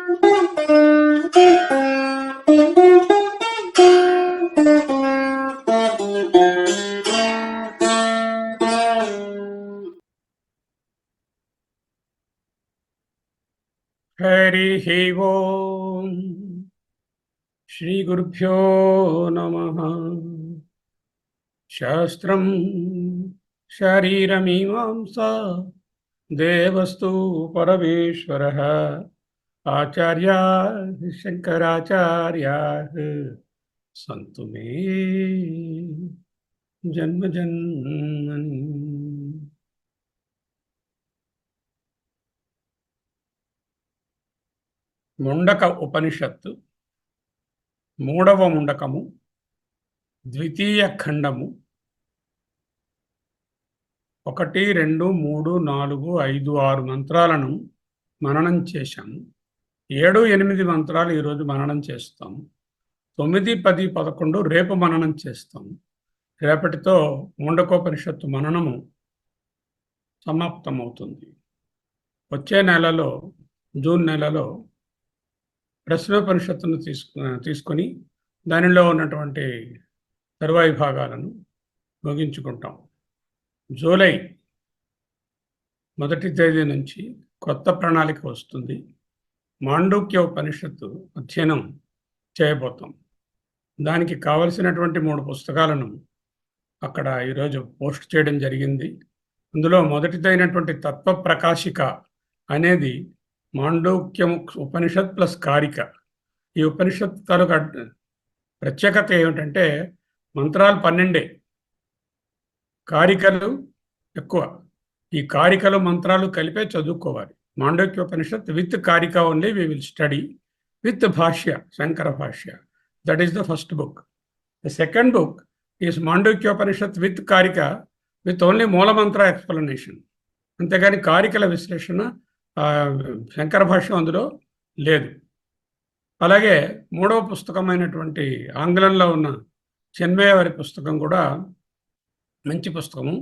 हरिः ओम् श्रीगुरुभ्यो नमः। शास्त्रं शरीरमीमांसा देवस्तु परमेश्वरः आचार्याः शङ्कराचार्याः सन्तु मे जन्मजन्मनि। ముండక ఉపనిషత్తు మూడవ ముండకము ద్వితీయ ఖండము 1, 2, 3, 4, 5, 6 మంత్రాలను మననం చేశాము. 7, 8 మంత్రాలు ఈరోజు మననం చేస్తాము. 9, 10, 11 రేపు మననం చేస్తాము. రేపటితో ముండకోపనిషత్తు మననము సమాప్తమవుతుంది. వచ్చే నెలలో జూన్ నెలలో ప్రశ్నోపనిషత్తును తీసుకొని దానిలో ఉన్నటువంటి తరువాయి భాగాలను ముగించుకుంటాం. జూలై 1వ తేదీ నుంచి కొత్త ప్రణాళిక వస్తుంది. మాండూక్య ఉపనిషత్తు అధ్యయనం చేయబోతాం. దానికి కావలసినటువంటి 3 పుస్తకాలను అక్కడ ఈరోజు పోస్ట్ చేయడం జరిగింది. అందులో మొదటిదైనటువంటి తత్వ ప్రకాశిక అనేది మాండూక్యం ఉపనిషత్ ప్లస్ కారిక. ఈ ఉపనిషత్ తాలూకా ప్రత్యేకత ఏమిటంటే మంత్రాలు 12, కారికలు ఎక్కువ. ఈ కారికలు మంత్రాలు కలిపే చదువుకోవాలి. Mandukya Upanishad with karika only we will study with bhashya, Shankara bhashya. That is the first book. The second book is Mandukya Upanishad with karika with only mulamantra explanation. అంతేగాని కారికల విశ్లేషణ శంకర భాష్యం అందులో లేదు. అలాగే 3వ పుస్తకమైనటువంటి ఆంగ్లంలో ఉన్న చెన్మయ్య వారి పుస్తకం కూడా మంచి పుస్తకము,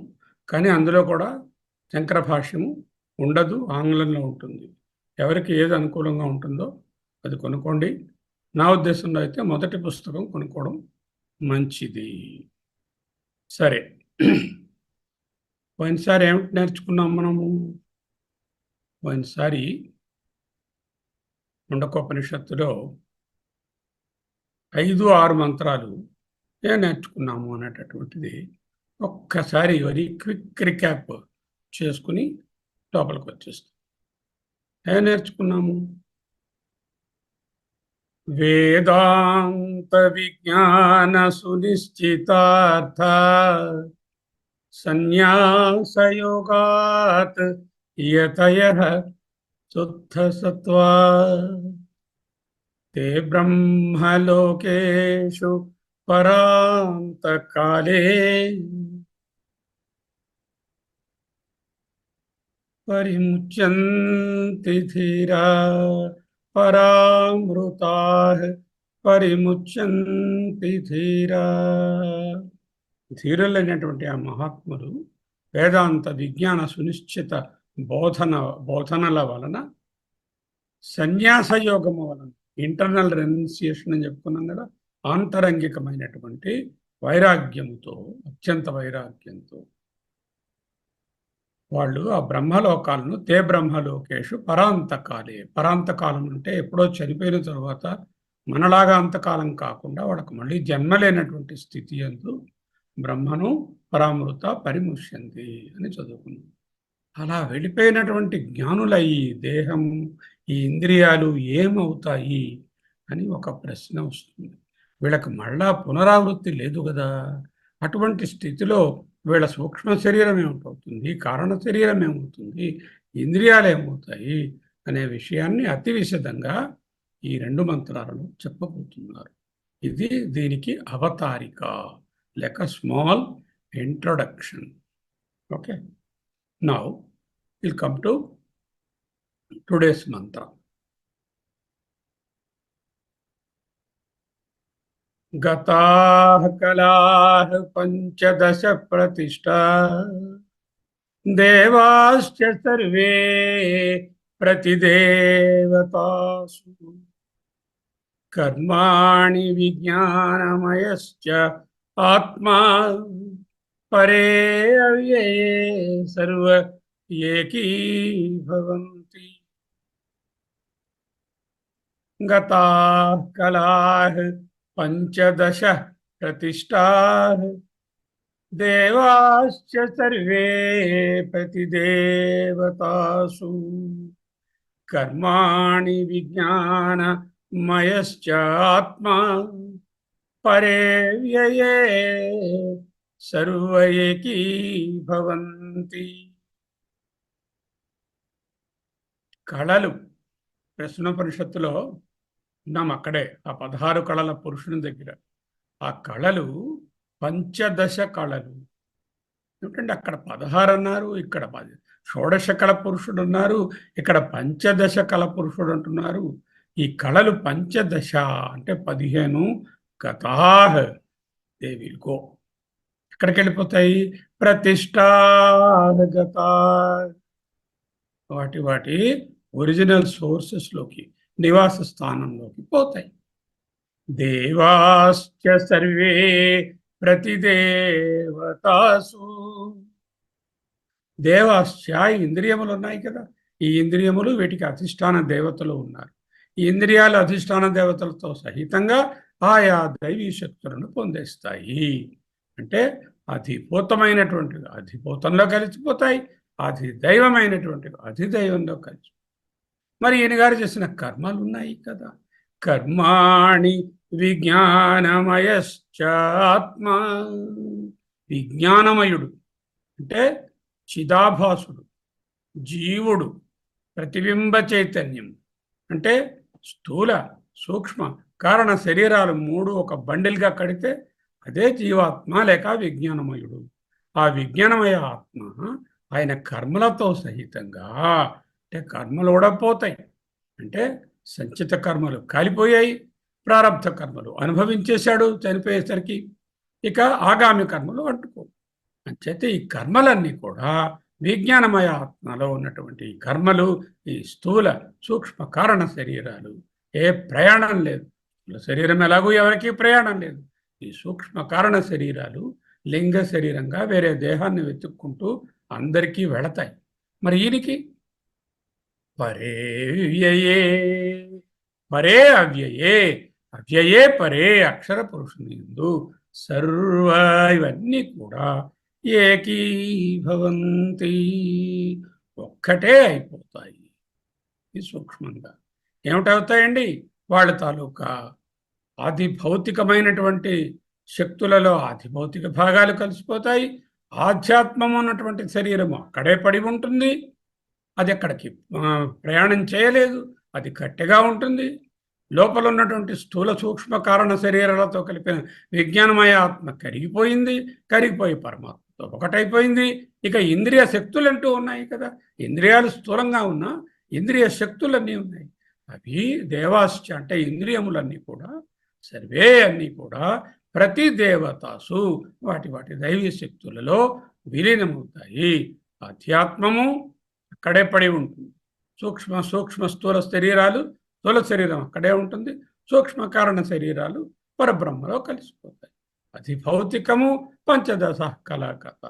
కానీ అందులో కూడా శంకర భాష్యము ఉండదు, ఆంగ్లంలో ఉంటుంది. ఎవరికి ఏది అనుకూలంగా ఉంటుందో అది కొనుక్కోండి. నా ఉద్దేశంలో అయితే మొదటి పుస్తకం కొనుక్కోవడం మంచిది. సరే, పోయినసారి ఏమిటి నేర్చుకున్నాం మనము? పోయినసారి ముండకోపనిషత్తులో 5, 6 మంత్రాలు ఏం నేర్చుకున్నాము అనేటటువంటిది ఒక్కసారి వెరీ క్విక్ రిక్యాప్ చేసుకుని లోపలికి వచ్చేస్తాం. ఏం నేర్చుకున్నాము? వేదాంత విజ్ఞాన సునిశ్చితార్థ సన్యాసయోగాత్ యతయః శుద్ధ సత్వా తే బ్రహ్మలోకేషు పరాంతకాలే పరిముచ్యంతి ధీరా పరామృతాః పరిముచ్యంతి ధీరా. ధీరులైనటువంటి ఆ మహాత్ములు వేదాంత విజ్ఞాన సునిశ్చిత బోధనల వలన, సన్యాసయోగము వలన, ఇంటర్నల్ రెన్యూన్సియేషన్ అని చెప్పుకున్నాం కదా, ఆంతరంగికమైనటువంటి వైరాగ్యముతో, అత్యంత వైరాగ్యంతో వాళ్ళు ఆ బ్రహ్మలోకాలను తే బ్రహ్మలోకేషు పరాంతకాలే. పరాంతకాలం అంటే ఎప్పుడో చనిపోయిన తర్వాత మనలాగా అంతకాలం కాకుండా వాళ్ళకు మళ్ళీ జన్మలేనటువంటి స్థితి యందు బ్రహ్మను పరామృత పరిముష్యంతి అని చదువుకున్నాం. అలా వెళ్ళిపోయినటువంటి జ్ఞానుల ఈ దేహం, ఈ ఇంద్రియాలు ఏమవుతాయి అని ఒక ప్రశ్న వస్తుంది. వీళ్ళకి మళ్ళా పునరావృత్తి లేదు కదా. అటువంటి స్థితిలో వీళ్ళ సూక్ష్మ శరీరం ఏమవుతుంది, కారణ శరీరం ఏమవుతుంది, ఇంద్రియాలు ఏమవుతాయి అనే విషయాన్ని అతి విశదంగా ఈ 2 మంత్రాలను చెప్పబోతున్నారు. ఇది దీనికి అవతారిక లేక small introduction. Okay, now will come to today's Mantra. గతాః కలాః పంచదశ ప్రతిష్టా దేవాశ్చ survey प्रतिदेवतासु कर्माणि विज्ञानमयश्च आत्मा परे अव्यये सर्व एकीभवन्ति गताः कलाः पंचदश प्रतिष्ठाः देवाश्च सर्वे प्रतिदेवतासु कर्माणि विज्ञानमयश्च आत्मा परे व्यये सर्व एकीभवन्ति కళలు ప్రశ్నోపనిషత్తులో ఉన్నాం అక్కడే ఆ 16 కళల పురుషుని దగ్గర. ఆ కళలు పంచదశ కళలు ఏమిటంటే అక్కడ 16 అన్నారు, ఇక్కడ 10 షోడశ కళ పురుషుడు ఉన్నారు, ఇక్కడ పంచదశ కళ పురుషుడు అంటున్నారు. ఈ కళలు పంచదశ అంటే 15 గతాహ దే విల్ గో. ఎక్కడికి వెళ్ళిపోతాయి? ప్రతిష్టాగత వాటి వాటి ఒరిజినల్ సోర్సెస్లోకి, నివాస స్థానంలోకి పోతాయి. దేవాశ్చ సర్వే ప్రతిదేవతాసు. దేవాశ్చ ఇంద్రియములు ఉన్నాయి కదా, ఈ ఇంద్రియములు వీటికి అధిష్టాన దేవతలు ఉన్నారు. ఈ ఇంద్రియాలు అధిష్టాన దేవతలతో సహితంగా ఆయా దైవీ శక్తులను పొందేస్తాయి. అంటే అధిభూతమైనటువంటి అధిభూతంలో కలిసిపోతాయి, అధిదైవమైనటువంటి అధిదైవంలో కలిసి. మరి ఈయన గారు చేసిన కర్మలు ఉన్నాయి కదా, కర్మాణి విజ్ఞానమయశ్చ ఆత్మ. విజ్ఞానమయుడు అంటే చిదాభాసుడు, జీవుడు, ప్రతిబింబ చైతన్యం అంటే స్థూల సూక్ష్మ కారణ శరీరాలు 3 ఒక బండిల్గా కడితే అదే జీవాత్మ లేక విజ్ఞానమయుడు. ఆ విజ్ఞానమయ ఆత్మ ఆయన కర్మలతో సహితంగా, అంటే కర్మలు ఓడపోతాయి, అంటే సంచిత కర్మలు కాలిపోయాయి, ప్రారంభ కర్మలు అనుభవించేశాడు చనిపోయేసరికి, ఇక ఆగామి కర్మలు అంటుకో. అంచేతే ఈ కర్మలన్నీ కూడా విజ్ఞానమయ ఆత్మలో ఉన్నటువంటి ఈ కర్మలు, ఈ స్థూల సూక్ష్మ కారణ శరీరాలు ఏ ప్రయాణం లేదు. శరీరం ఎలాగూ ఎవరికీ ప్రయాణం లేదు. ఈ సూక్ష్మ కారణ శరీరాలు లింగ శరీరంగా వేరే దేహాన్ని వెతుక్కుంటూ అందరికీ వెళతాయి. మరి ఈయనకి పరే వ్యయే, పరే అవ్యయే, అవ్యయే పరే అక్షర పురుషుని యందు సర్వ ఇవన్నీ కూడా ఏకీభవంతి, ఒక్కటే అయిపోతాయి. ఈ సూక్ష్మంగా ఏమిటవుతాయండి? వాళ్ళ తాలూకా ఆది భౌతికమైనటువంటి శక్తులలో ఆది భౌతిక భాగాలు కలిసిపోతాయి. ఆధ్యాత్మం ఉన్నటువంటి శరీరము అక్కడే పడి ఉంటుంది, అది అక్కడికి ప్రయాణం చేయలేదు, అది గట్టిగా ఉంటుంది. లోపల ఉన్నటువంటి స్థూల సూక్ష్మ కారణ శరీరాలతో కలిపిన విజ్ఞానమయ ఆత్మ కరిగిపోయింది, కరిగిపోయి పరమాత్మతో ఒకటైపోయింది. ఇక ఇంద్రియ శక్తులు అంటూ ఉన్నాయి కదా, ఇంద్రియాలు స్థూలంగా ఉన్నా ఇంద్రియ శక్తులన్నీ ఉన్నాయి. అవి దేవాశ్చ అంటే ఇంద్రియములన్నీ కూడా, సర్వే అన్నీ కూడా ప్రతి దేవతాసు వాటి వాటి దైవీ శక్తులలో విలీనమవుతాయి. అధ్యాత్మము అక్కడే పడి ఉంటుంది. సూక్ష్మ సూక్ష్మ స్థూల శరీరాలు, స్థూల శరీరం అక్కడే ఉంటుంది, సూక్ష్మ కారణ శరీరాలు పరబ్రహ్మలో కలిసిపోతాయి. అతి భౌతికము పంచదశ కళాకథ,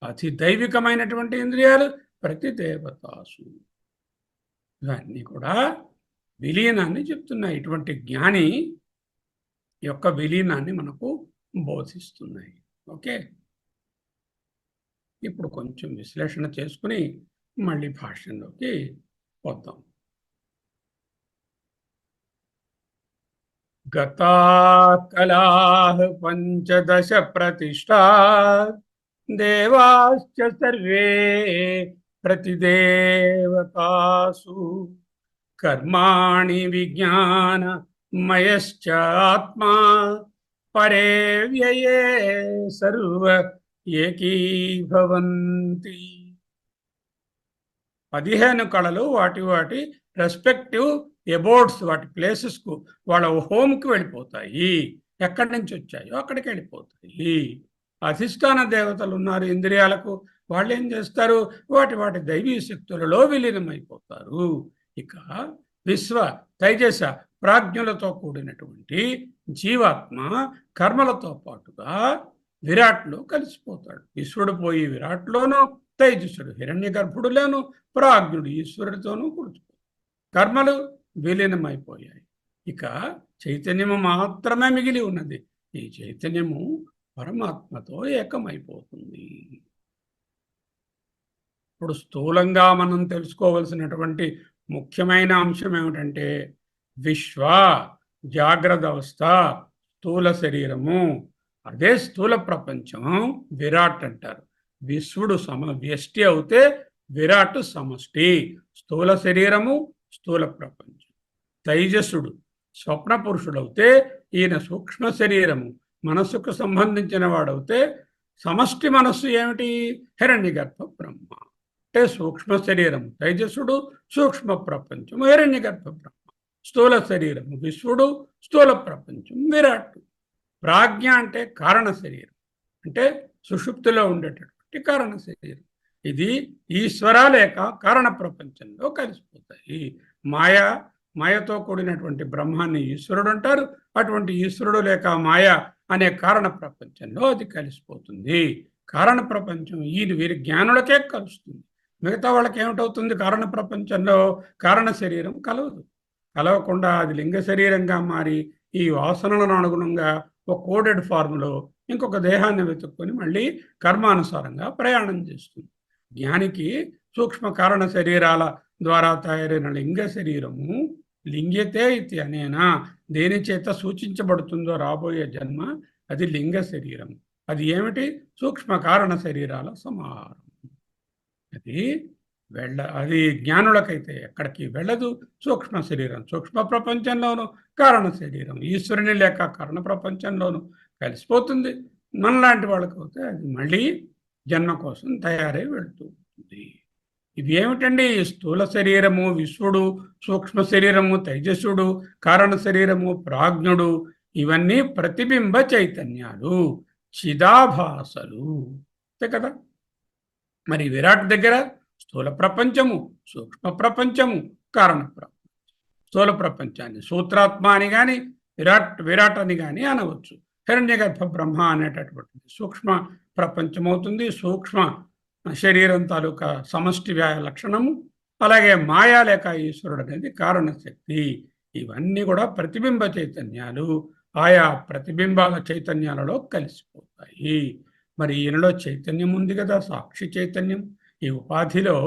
అతి దైవికమైనటువంటి ఇంద్రియాలు ప్రతి దేవతాసు. ఇవన్నీ కూడా విలీనాన్ని చెప్తున్నాయి. ఇటువంటి జ్ఞాని యొక్క విలీనాన్ని మనకు బోధిస్తున్నాయి. ఓకే, ఇప్పుడు కొంచెం విశ్లేషణ చేసుకుని మళ్ళీ భాష్యంలోకి వద్దాం. గతా కళాః పంచదశ ప్రతిష్టా దేవాశ్చ సర్వే ప్రతిదేవతాసు కర్మాణి విజ్ఞానమయశ్చ ఆత్మా పరే వ్యయే సర్వ ఏకీభవంతి. 15 కళలు వాటి వాటి రెస్పెక్టివ్ ఎబోర్డ్స్, వాటి ప్లేసెస్కు, వాళ్ళ హోమ్కి వెళ్ళిపోతాయి. ఎక్కడి నుంచి వచ్చాయో అక్కడికి వెళ్ళిపోతాయి. అధిష్టాన దేవతలు ఉన్నారు ఇంద్రియాలకు, వాళ్ళు ఏం చేస్తారు? వాటి దైవీ శక్తులలో విలీనమైపోతారు. ఇక విశ్వ తైజస ప్రాజ్ఞులతో కూడినటువంటి జీవాత్మ కర్మలతో పాటుగా విరాట్లో కలిసిపోతాడు. విశ్వడు పోయి విరాట్లోనూ, తైజసుడు హిరణ్య గర్భుడులోను, ప్రాజ్ఞుడు ఈశ్వరుడితోనూ కూర్చుపోతాడు. కర్మలు విలీనమైపోయాయి. ఇక చైతన్యము మాత్రమే మిగిలి ఉన్నది. ఈ చైతన్యము పరమాత్మతో ఏకమైపోతుంది. ఇప్పుడు స్థూలంగా మనం తెలుసుకోవలసినటువంటి ముఖ్యమైన అంశం ఏమిటంటే విశ్వ జాగ్రత్త అవస్థ స్థూల శరీరము, అదే స్థూల ప్రపంచం విరాట్ అంటారు. విశ్వడు వ్యష్టి అవుతే విరాట్ సమష్టి. స్థూల శరీరము స్థూల ప్రపంచం. తైజసుడు స్వప్న పురుషుడవుతే ఈయన సూక్ష్మ శరీరము మనస్సుకు సంబంధించిన వాడవుతే సమష్టి మనస్సు ఏమిటి? హిరణ్యగర్భ బ్రహ్మ. అంటే సూక్ష్మ శరీరము తైజసుడు, సూక్ష్మ ప్రపంచము హిరణ్యగర్భ బ్రహ్మ. స్థూల శరీరము విశ్వడు, స్థూల ప్రపంచం విరాట్. ప్రాజ్ఞ అంటే కారణ శరీరం, అంటే సుషుప్తిలో ఉండేటటువంటి కారణ శరీరం. ఇది ఈశ్వర లేక కారణ ప్రపంచంలో కలిసిపోతాయి. మాయతో కూడినటువంటి బ్రహ్మాన్ని ఈశ్వరుడు అంటారు. అటువంటి ఈశ్వరుడు లేక మాయ అనే కారణ ప్రపంచంలో అది కలిసిపోతుంది. కారణ ప్రపంచం వీరి జ్ఞానులకే కలుస్తుంది. మిగతా వాళ్ళకి ఏమిటవుతుంది? కారణ ప్రపంచంలో కారణ శరీరం కలవకుండా అది లింగ శరీరంగా మారి ఈ వాసనలను అనుగుణంగా ఒక కోడెడ్ ఫార్ములో ఇంకొక దేహాన్ని వెతుక్కొని మళ్ళీ కర్మానుసారంగా ప్రయాణం చేస్తుంది. జ్ఞానికి సూక్ష్మ కారణ శరీరాల ద్వారా తయారైన లింగ శరీరము లింగ్యతే ఇది అనేనా, దేని చేత సూచించబడుతుందో రాబోయే జన్మ, అది లింగ శరీరం. అది ఏమిటి? సూక్ష్మ కారణ శరీరాల సమాహారం. అది జ్ఞానులకైతే ఎక్కడికి వెళ్ళదు. సూక్ష్మ శరీరం సూక్ష్మ ప్రపంచంలోనూ, కారణ శరీరం ఈశ్వరుని లేక కారణ ప్రపంచంలోనూ కలిసిపోతుంది. మనలాంటి వాళ్ళకి అయితే అది మళ్ళీ జన్మ కోసం తయారై వెళుతూ ఉంటుంది. ఇవి ఏమిటండి? స్థూల శరీరము విశ్వడు, సూక్ష్మ శరీరము తైజసుడు, కారణ శరీరము ప్రాజ్ఞుడు, ఇవన్నీ ప్రతిబింబ చైతన్యాలు, చిదాభాసలు అంతే కదా. మరి విరాట్ దగ్గర స్థూల ప్రపంచము, సూక్ష్మ ప్రపంచము, కారణ ప్రపంచం. స్థూల ప్రపంచాన్ని సూత్రాత్మ అని కానీ విరాట్ అని కానీ అనవచ్చు. హిరణ్యగర్భ బ్రహ్మ అనేటటువంటిది సూక్ష్మ ప్రపంచం అవుతుంది. సూక్ష్మ శరీరం తాలూకా సమష్టి లక్షణము. అలాగే మాయా లేక ఈశ్వరుడు అనేది కారణ శక్తి. ఇవన్నీ కూడా ప్రతిబింబ చైతన్యాలు. ఆయా ప్రతిబింబాల చైతన్యాలలో కలిసిపోతాయి. మరి ఈయనలో చైతన్యం ఉంది కదా, సాక్షి చైతన్యం. ఈ ఉపాధిలో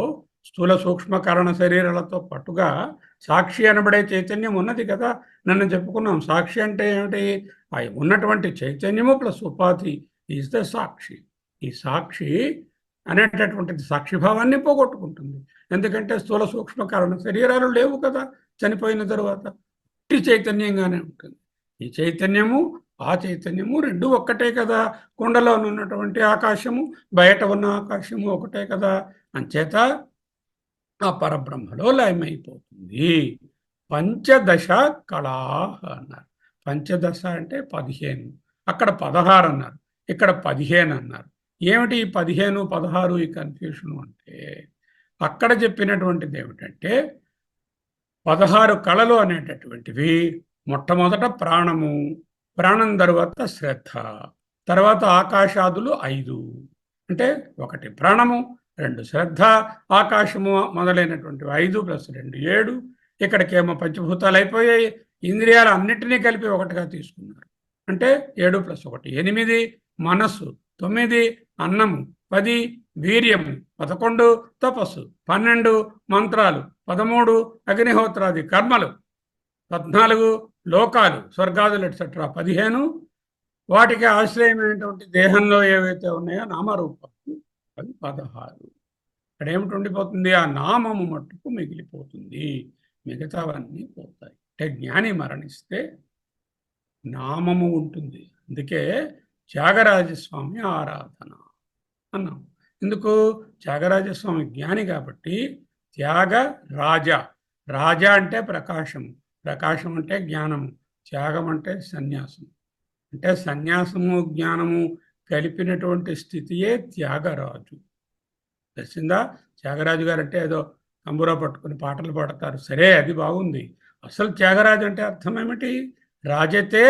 స్థూల సూక్ష్మ కారణ శరీరాలతో పాటుగా సాక్షి అనబడే చైతన్యం ఉన్నది కదా. నన్ను చెప్పుకున్నాం సాక్షి అంటే ఏమిటి? ఉన్నటువంటి చైతన్యము ప్లస్ ఉపాధి ఈజ్ ద సాక్షి. ఈ సాక్షి అనేటటువంటిది సాక్షిభావాన్ని పోగొట్టుకుంటుంది. ఎందుకంటే స్థూల సూక్ష్మ కారణ శరీరాలు లేవు కదా చనిపోయిన తరువాత. ఈ చైతన్యంగానే ఉంటుంది. ఈ చైతన్యము ఆ చైతన్యము రెండు ఒక్కటే కదా. కుండలో ఉన్నటువంటి ఆకాశము, బయట ఉన్న ఆకాశము ఒకటే కదా. అంచేత ఆ పరబ్రహ్మలో లయమైపోతుంది. పంచదశ కళా అన్నారు. పంచదశ అంటే 15, అక్కడ 16 అన్నారు, ఇక్కడ 15 అన్నారు. ఏమిటి 15, 16 ఈ కన్ఫ్యూషన్ అంటే, అక్కడ చెప్పినటువంటిది ఏమిటంటే 16 కళలు అనేటటువంటివి మొట్టమొదట ప్రాణము, ప్రాణం తర్వాత శ్రద్ధ, తర్వాత ఆకాశాదులు 5. అంటే 1 ప్రాణము, 2 శ్రద్ధ, ఆకాశము మొదలైనటువంటివి 5 + 2 7. ఇక్కడికేమో పంచభూతాలు అయిపోయాయి. ఇంద్రియాలు అన్నిటినీ కలిపి ఒకటిగా తీసుకున్నారు. అంటే 7 + 1 8, మనస్సు 9, అన్నము 10, వీర్యము 11, తపస్సు 12, మంత్రాలు 13, అగ్నిహోత్రాది కర్మలు 14, లోకాలు స్వర్గాదులు ఎట్సెట్రా 15, వాటికి ఆశ్రయమైనటువంటి దేహంలో ఏవైతే ఉన్నాయో నామరూపాలు అవి 16. ఇక్కడ ఏమిటి ఉండిపోతుంది? ఆ నామము మట్టుకు మిగిలిపోతుంది, మిగతావన్నీ పోతాయి. అంటే జ్ఞాని మరణిస్తే నామము ఉంటుంది. అందుకే త్యాగరాజస్వామి ఆరాధన అన్నాం. ఎందుకు? త్యాగరాజస్వామి జ్ఞాని కాబట్టి. త్యాగరాజ, రాజ అంటే ప్రకాశము, ప్రకాశం అంటే జ్ఞానము, త్యాగం అంటే సన్యాసం. అంటే సన్యాసము జ్ఞానము కలిపినటువంటి స్థితియే త్యాగరాజు. తెలిసిందా? త్యాగరాజు గారు అంటే ఏదో తంబురా పట్టుకుని పాటలు పాడతారు, సరే అది బాగుంది. అసలు త్యాగరాజు అంటే అర్థం ఏమిటి? రాజతే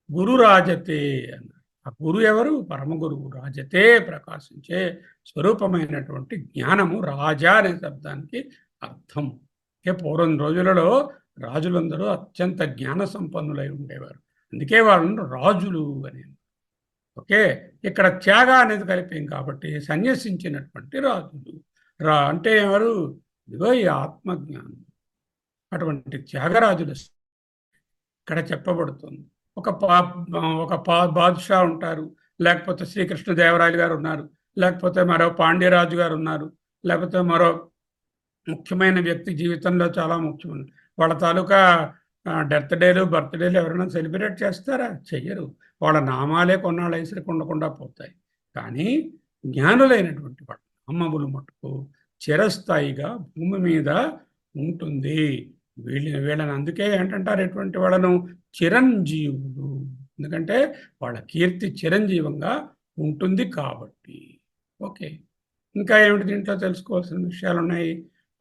గురు రాజతే అన్నారు. ఆ గురు ఎవరు? పరమ గురువు. రాజతే ప్రకాశించే స్వరూపమైనటువంటి జ్ఞానము రాజా అనే శబ్దానికి అర్థం. పూర్వం రోజులలో రాజులందరూ అత్యంత జ్ఞాన సంపన్నులై ఉండేవారు, అందుకే వాళ్ళను రాజులు అని. ఓకే, ఇక్కడ త్యాగ అనేది కలిపాం కాబట్టి సన్యసించినటువంటి రాజులు. అంటే ఎవరు? ఇదిగో ఈ ఆత్మజ్ఞానం. అటువంటి త్యాగరాజులు ఇక్కడ చెప్పబడుతుంది. ఒక బాదుషా ఉంటారు, లేకపోతే శ్రీకృష్ణదేవరాయలు గారు ఉన్నారు, లేకపోతే మరో పాండ్యరాజు గారు ఉన్నారు, లేకపోతే మరో ముఖ్యమైన వ్యక్తి జీవితంలో చాలా ముఖ్యమైన వాళ్ళ తాలూకా డెత్ డేలు బర్త్డేలు ఎవరైనా సెలబ్రేట్ చేస్తారా? చెయ్యరు. వాళ్ళ నామాలే కొన్నాళ్ళు ఐసరికి ఉండకుండా పోతాయి. కానీ జ్ఞానులైనటువంటి వాళ్ళ నామములు మటుకు చిరస్థాయిగా భూమి మీద ఉంటుంది. వీళ్ళని అందుకే ఏంటంటారు ఎటువంటి వాళ్ళను? చిరంజీవులు. ఎందుకంటే వాళ్ళ కీర్తి చిరంజీవంగా ఉంటుంది కాబట్టి. ఓకే, ఇంకా ఏమిటి దీంట్లో తెలుసుకోవాల్సిన విషయాలు ఉన్నాయి?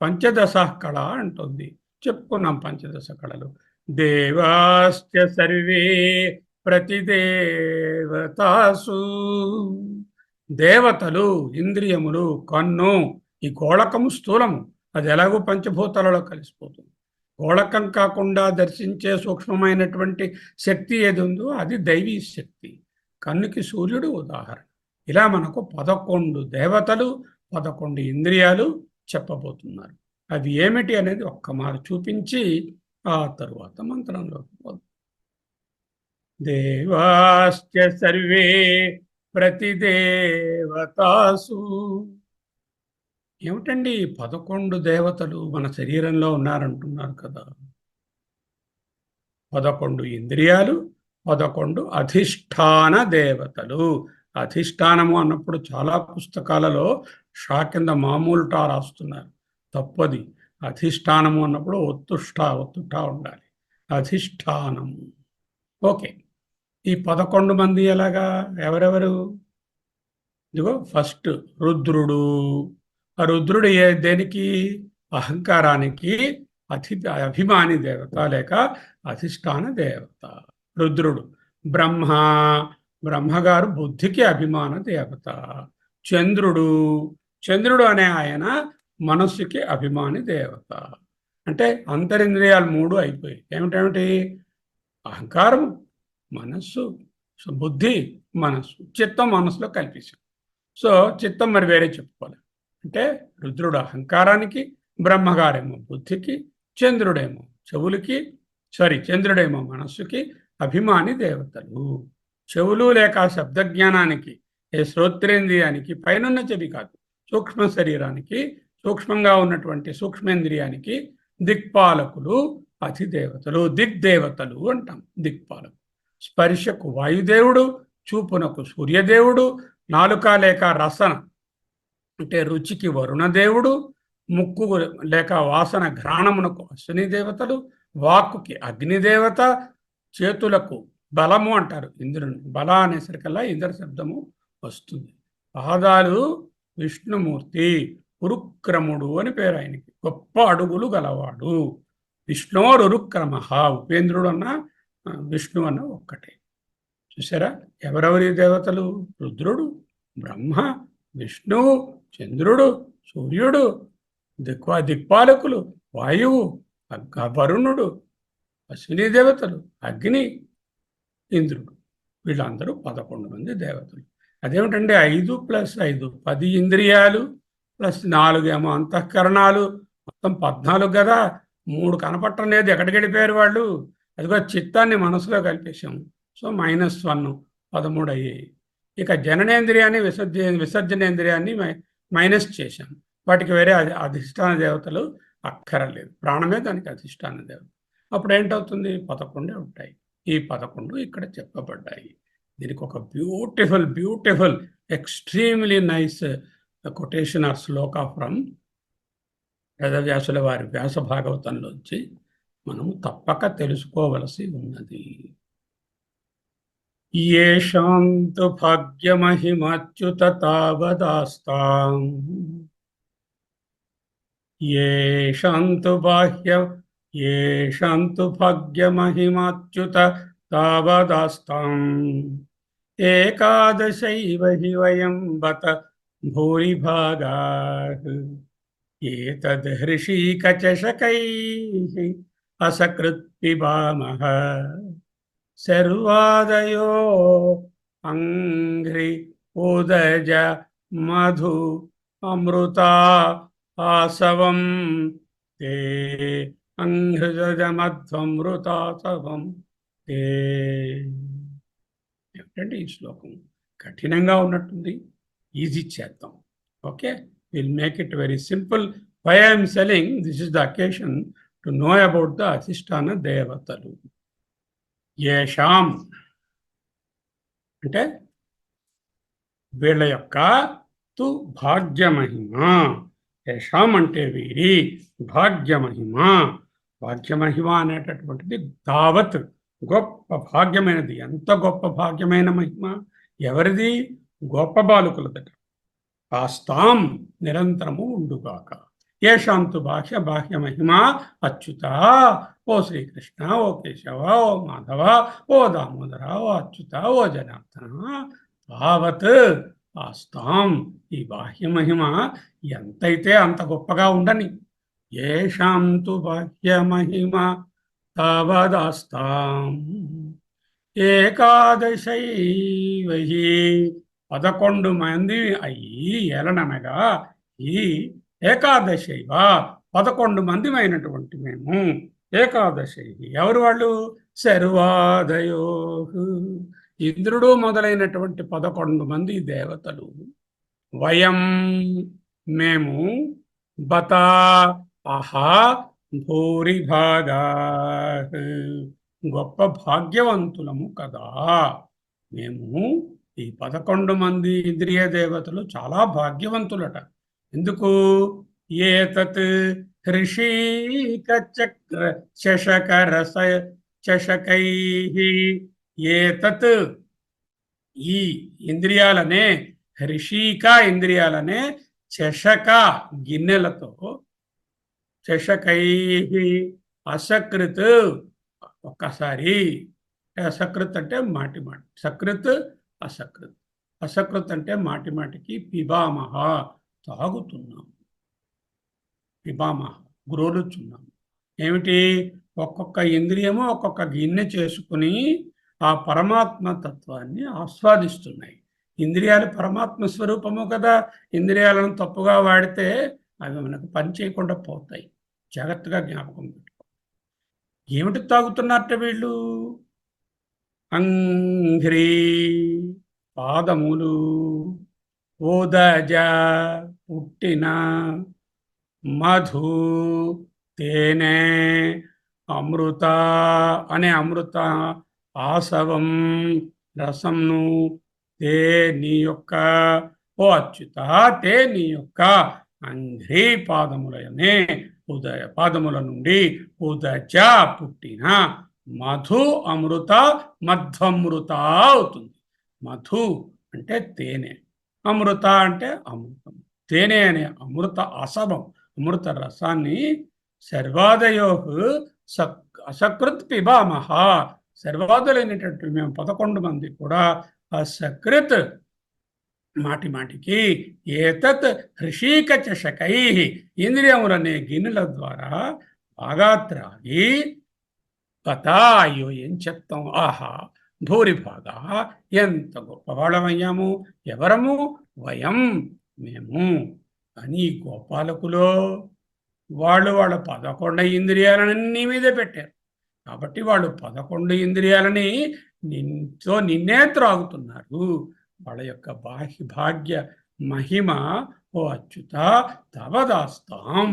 పంచదశ కళ అంటుంది, చెప్పుకున్నాం పంచదశ కళలు. దేవాస్య సర్వే ప్రతిదేవతాసు. దేవతలు, ఇంద్రియములు, కన్ను, ఈ గోళకము స్థూలము, అది ఎలాగో పంచభూతాలలో కలిసిపోతుంది. గోళకం కాకుండా దర్శించే సూక్ష్మమైనటువంటి శక్తి ఏది ఉందో అది దైవీ శక్తి. కన్నుకి సూర్యుడు ఉదాహరణ. ఇలా మనకు 11 దేవతలు, 11 ఇంద్రియాలు చెప్పబోతున్నారు. అవి ఏమిటి అనేది ఒక్క మారు చూపించి ఆ తరువాత మంత్రంలోకి పోదాం. దేవాశ్చ సర్వే ప్రతిదేవతాసు. ఏమిటండి 11 దేవతలు మన శరీరంలో ఉన్నారంటున్నారు కదా? 11 ఇంద్రియాలు, 11 అధిష్టాన దేవతలు. అధిష్టానము అన్నప్పుడు చాలా పుస్తకాలలో షా కింద మామూలు టా రాస్తున్నారు, తప్పది. అధిష్టానము అన్నప్పుడు ఒత్తుటా ఉండాలి. అధిష్టానము. ఓకే, ఈ 11 మంది ఎలాగా? ఎవరెవరు? ఇదిగో ఫస్ట్ రుద్రుడు. ఆ రుద్రుడు దేనికి? అహంకారానికి అభిమాని దేవత లేక అధిష్టాన దేవత రుద్రుడు. బ్రహ్మగారు బుద్ధికి అభిమాన దేవత. చంద్రుడు అనే ఆయన మనస్సుకి అభిమాని దేవత. అంటే అంతరింద్రియాలు 3 అయిపోయి ఏమిటేమిటి? అహంకారం, మనస్సు, బుద్ధి, మనస్సు, చిత్తం మనస్సులో కల్పించాం. సో చిత్తం మరి వేరే చెప్పుకోవాలి. అంటే రుద్రుడు అహంకారానికి, బ్రహ్మగారేమో బుద్ధికి, చంద్రుడేమో చంద్రుడేమో మనస్సుకి అభిమాని దేవతలు. చెవులు లేక శబ్దజ్ఞానానికి, శ్రోత్రేంద్రియానికి, పైనున్న చెవి కాదు, సూక్ష్మ శరీరానికి, సూక్ష్మంగా ఉన్నటువంటి సూక్ష్మేంద్రియానికి దిక్పాలకులు అధిదేవతలు, దిగ్దేవతలు అంటాం. దిక్పాలకు. స్పర్శకు వాయుదేవుడు, చూపునకు సూర్యదేవుడు, నాలుక లేక రసన అంటే రుచికి వరుణదేవుడు, ముక్కు లేక వాసన ఘ్రాణమునకు అశ్విని దేవతలు, వాక్కుకి అగ్నిదేవత, చేతులకు బలము అంటారు ఇంద్రుని. బల అనేసరికల్లా ఇంద్ర శబ్దము వస్తుంది. పాదాలు విష్ణుమూర్తి, ఉరుక్రముడు అని పేరు ఆయనకి, గొప్ప అడుగులు గలవాడు. విష్ణోరుక్రమ. ఉపేంద్రుడు అన్న విష్ణు అన్న ఒక్కటే. చూసారా ఎవరెవరి దేవతలు? రుద్రుడు, బ్రహ్మ, విష్ణువు, చంద్రుడు, సూర్యుడు, దిక్పాలకులు, వాయువు, వరుణుడు, అశ్విని దేవతలు, అగ్ని, ఇంద్రుడు. వీళ్ళందరూ 11 మంది దేవతలు. అదేమిటంటే 5 + 5 10 ఇంద్రియాలు ప్లస్ 4 ఏమో అంతఃకరణాలు, మొత్తం 14 కదా. 3 కనపట్టం లేదు, ఎక్కడికి వెళ్ళిపోయారు వాళ్ళు? అదిగో చిత్తాన్ని మనసులో కల్పేశాము. సో -1 13 అయ్యాయి. ఇక జననేంద్రియాన్ని విసర్జనేంద్రియాన్ని మైనస్ చేశాం. వాటికి వేరే అధిష్టాన దేవతలు అక్కరలేదు, ప్రాణమే దానికి అధిష్టాన దేవత. అప్పుడు ఏంటవుతుంది? 11 ఉంటాయి. ఈ 11 ఇక్కడ చెప్పబడ్డాయి. దీనికి ఒక beautiful extremely nice quotation or shloka from వేదవ్యాసుల వారి వ్యాస భాగవతంలోంచి మనము తప్పక తెలుసుకోవలసి ఉన్నది. येषां तु भाग्यमहिमच्युत तावदास्ताम् येषां तु भाग्यमहिमच्युत तावदास्ताम् एकादशैव हि वयं बत भूरिभागाः एतद् हृषीकचषकैः असकृत् पिबामः सर्वादयो अंघ्रि उदज मधु अमृता आसवं ते अंघ्रिजज మధ్వమృతాసవం తే. ఏమిటంటే ఈ శ్లోకం కఠినంగా ఉన్నట్టుంది, ఈజీ చేద్దాం. Okay, will make it very simple. Why I'm telling this is the occasion to know about the అధిష్టాన దేవతలు. ఏషాం అంటే వీళ్ళ యొక్క తు భాగ్యమహిమ. ఏషాం అంటే వీరి భాగ్యమహిమ. భాగ్యమహిమ అనేటటువంటిది తావత్ గొప్ప భాగ్యమైనది. ఎంత గొప్ప భాగ్యమైన మహిమ ఎవరిది? గొప్ప బాలుకులదట. ఆస్తాం నిరంతరము ఉండుగాక. ఏషాంతు బాహ్య మహిమ అచ్యుత. ఓ శ్రీకృష్ణ, ఓ కేశవ, ఓ మాధవ, ఓ దామోదర, ఓ అచ్యుత, ఓ జనార్దన. తావత్ ఆస్తాం, ఈ బాహ్య మహిమ ఎంతైతే అంత గొప్పగా ఉండని. ఏషాంతు బాహ్య మహిమ తావదాస్తాం ఏకాదశైవహి 11 మంది అయ్యి ఏలననగా ఈ ఏకాదశైవ 11 మంది అయినటువంటి మేము. ఏకాదశి ఎవరు వాళ్ళు? శర్వాదయో, ఇంద్రుడు మొదలైనటువంటి 11 మంది దేవతలు. వయం మేము, బత ఆహా భూరిభాగా గొప్ప భాగ్యవంతులము కదా మేము. ఈ 11 మంది ఇంద్రియ దేవతలు చాలా భాగ్యవంతులట. ఎందుకు? ఏతత్ హృషీక చక్ర చషక రస చషకై, ఏతత్ ఈ ఇంద్రియాలనే, హృషీక ఇంద్రియాలనే చషక గిన్నెలతో, చషకై అసకృత్ ఒక్కసారి. అసకృత్ అంటే మాటి మాటి, సకృత్ అసకృత్. అసకృత్ అంటే మాటి మాటికి పిబామహ తాగుతున్నాం, పిబామహ గ్రోలుచున్నాం. ఏమిటి? ఒక్కొక్క ఇంద్రియము ఒక్కొక్క గిన్నె చేసుకుని ఆ పరమాత్మ తత్వాన్ని ఆస్వాదిస్తున్నాయి. ఇంద్రియాలు పరమాత్మ స్వరూపము కదా. ఇంద్రియాలను తప్పుగా వాడితే అవి మనకు పని చేయకుండా పోతాయి. జాగ్రత్తగా జ్ఞాపకం పెట్టుకో. ఏమిటి తాగుతున్నట్ట వీళ్ళు? అంఘ్రీ పాదములు, ఓదజ పుట్టిన, మధు తేనె, అమృత అనే అమృత, ఆసవం రసంను, తే నీ యొక్క, ఓ అచ్యుత తే నీ యొక్క అంఘ్రీ పాదములనే, ఉదయ పాదముల నుండి ఉదజ పుట్టిన మధు అమృత మధ్వమృత అవుతుంది. మధు అంటే తేనె, అమృత అంటే అమృతం. తేనె అనే అమృత అసవం, అమృత రసాన్ని సర్వాదయో అసకృత్ పిబామహ, సర్వాదులైనటువంటి మేము 11 మంది కూడా అసకృత్ మాటి మాటికి, ఏతత్ హృషీక చషకై ఇంద్రియములనే గిన్నెల ద్వారా బాగా త్రాగి, కథ అయ్యో ఏం చెప్తాం, ఆహా భూరిభాగా ఎంత గొప్పవాళ్ళమయ్యాము. ఎవరము? వయం మేము. కానీ గోపాలకులో వాళ్ళు వాళ్ళ 11 ఇంద్రియాలన్నీ మీదే పెట్టారు. కాబట్టి వాళ్ళు 11 ఇంద్రియాలని నిన్నే త్రాగుతున్నారు. వాళ్ళ యొక్క భాగ్య మహిమ ఓ అచ్యుత తవదాస్తాం,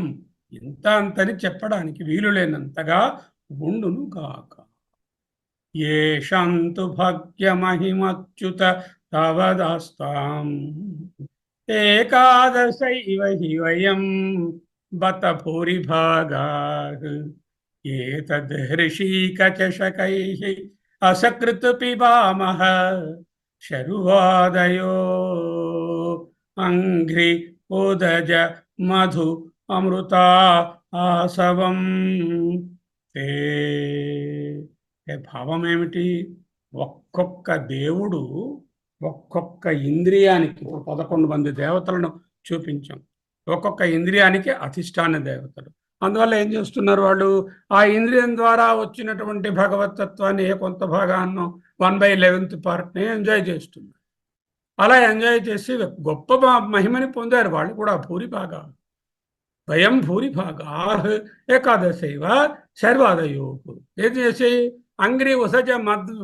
ఇంత అంతని చెప్పడానికి వీలు లేనంతగా ఉండును గాక. ఏషాంతు భాగ్యమహిమచ్యుత తవదాస్తాం ఏకాదశైవ హి వయం బత భూరిభాగాః ఏతద్ హృషీక చషకైః అసకృత్ పిబామహ శరువాదయో అంఘ్రి ఉదజ మధు అమృత ఆసవం తే. భావం ఏమిటి? ఒక్కొక్క దేవుడు ఒక్కొక్క ఇంద్రియానికి 11 మంది దేవతలను చూపించాం. ఒక్కొక్క ఇంద్రియానికి అధిష్టాన దేవతలు. అందువల్ల ఏం చేస్తున్నారు వాళ్ళు? ఆ ఇంద్రియం ద్వారా వచ్చినటువంటి భగవతత్వాన్ని కొంత భాగాన్ని 1/11 పార్ట్ని ఎంజాయ్ చేస్తున్నారు. అలా ఎంజాయ్ చేసి గొప్ప మహిమని పొందారు వాళ్ళు కూడా. భూరిభాగా వయం భూరిభాగా ఏకాదశైవ శర్వాదయో. ఏం చేసి అంగ్రి ఉసజ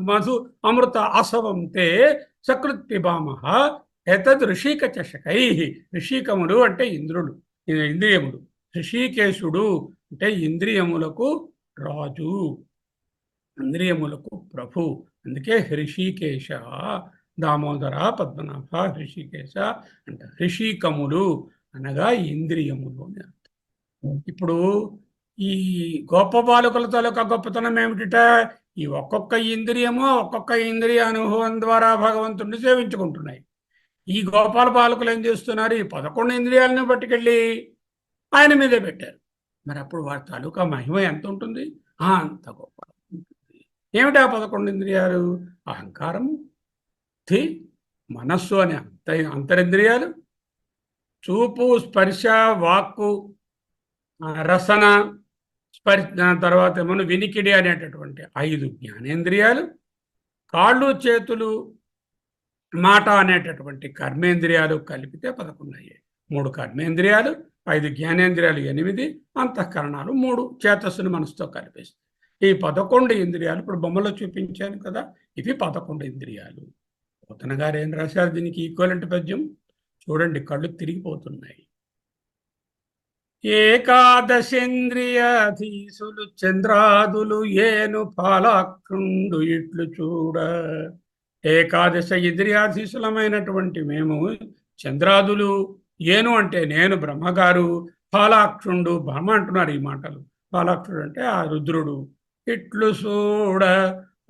మధు అమృత ఆసవం తే సకృత్ పిబామహ ఎతద్ ఋషిక చషకై. ఋషికములు అంటే ఇంద్రుడు, ఇంద్రియములు. ఋషికేశుడు అంటే ఇంద్రియములకు రాజు, ఇంద్రియములకు ప్రభు. అందుకే హృషికేశ, దామోదర, పద్మనాభ, హృషికేశ అంట. ఋషికములు అనగా ఇంద్రియములు అని అర్థం. ఇప్పుడు ఈ గొప్ప బాలకుల తాలూకా గొప్పతనం ఏమిటిట? ఈ ఒక్కొక్క ఇంద్రియము ఒక్కొక్క ఇంద్రియ అనుభవం ద్వారా భగవంతుడిని సేవించుకుంటున్నాయి. ఈ గోపాల బాలకులు ఏం చేస్తున్నారు? ఈ 11 ఇంద్రియాలను పట్టుకెళ్ళి ఆయన మీదే పెట్టారు. మరి అప్పుడు వారి తాలూకా మహిమ ఎంత ఉంటుంది? అంత గొప్ప ఉంటుంది. ఏమిటి ఆ 11 ఇంద్రియాలు? అహంకారము, బుద్ధి, మనస్సు అనే అంతరింద్రియాలు, చూపు, స్పర్శ, వాక్కు, రసన, తర్వాత ఏమన్నా వినికిడి అనేటటువంటి 5 జ్ఞానేంద్రియాలు, కాళ్ళు, చేతులు, మాట అనేటటువంటి కర్మేంద్రియాలు కలిపితే 11 అయ్యాయి. 3 కర్మేంద్రియాలు, 5 జ్ఞానేంద్రియాలు, 8 అంతఃకరణాలు, 3 చేతస్సును మనసుతో కలిపేస్తాయి. ఈ 11 ఇంద్రియాలు ఇప్పుడు బొమ్మలో చూపించాను కదా, ఇవి 11 ఇంద్రియాలు. పోతన గారు ఏం రాశారు దీనికి ఈక్వలెంట్ పద్యం? చూడండి, కళ్ళు తిరిగిపోతున్నాయి. ఏకాదశేంద్రియాధీసులు చంద్రాదులు ఏను పాలాక్షుండు ఇట్లు చూడ. ఏకాదశ ఇంద్రియాధీశులమైనటువంటి మేము చంద్రాదులు, ఏను అంటే నేను బ్రహ్మగారు, పాలాక్షుండు, బ్రహ్మ అంటున్నారు ఈ మాటలు. పాలాక్షుడు అంటే ఆ రుద్రుడు. ఇట్లు చూడ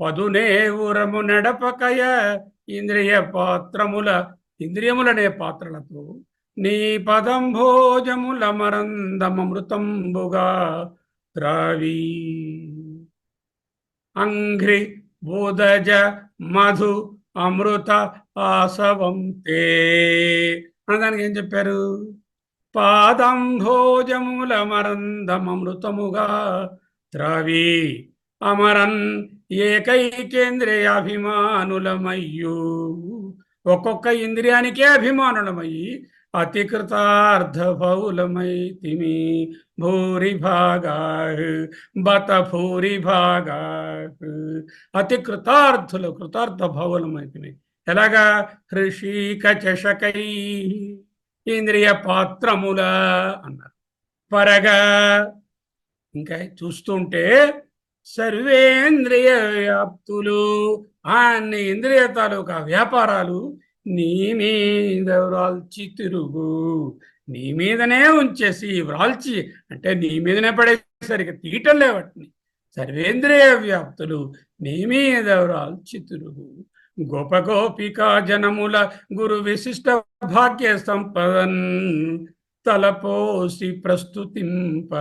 పదునే ఉరము నడపకయ ఇంద్రియ పాత్రముల, ఇంద్రియములనే పాత్రలతో నీ పదంభోజముల మరందమృతంబుగా త్రావి. అంఘ్రి బోధజ మధు అమృత ఆసవం తే. దానికి ఏం చెప్పారు? పాదంభోజముల మరందమృతముగా త్రావి అమరన్ ఏకైకేంద్రియాభిమానులమయ్యు. ఒక్కొక్క ఇంద్రియానికే అభిమానులమయ్యి అతికృతార్థ బహుళమైతిమి భూరిభాగా బత భూరిభాగా. అతి కృతార్థులు, కృతార్థ బహుళమైతిమి. ఎలాగా? హృషిక చషకై, ఇంద్రియ పాత్రముల అన్నారు. పరగా ఇంకా చూస్తుంటే సర్వేంద్రియ వ్యాప్తులు, అన్ని ఇంద్రియ తాలూకా వ్యాపారాలు నీ మీద వ్రాల్చి తిరుగు. నీ మీదనే ఉంచేసి, వ్రాల్చి అంటే నీ మీదనే పడేసరికి తీయటం లేవట్ని. సర్వేంద్రియ వ్యాప్తులు నీ మీద వ్రాల్చి తిరుగు. గోప గోపికా జనముల గురు విశిష్ట భాగ్య సంపదన్ తలపోసి ప్రస్తుతింప.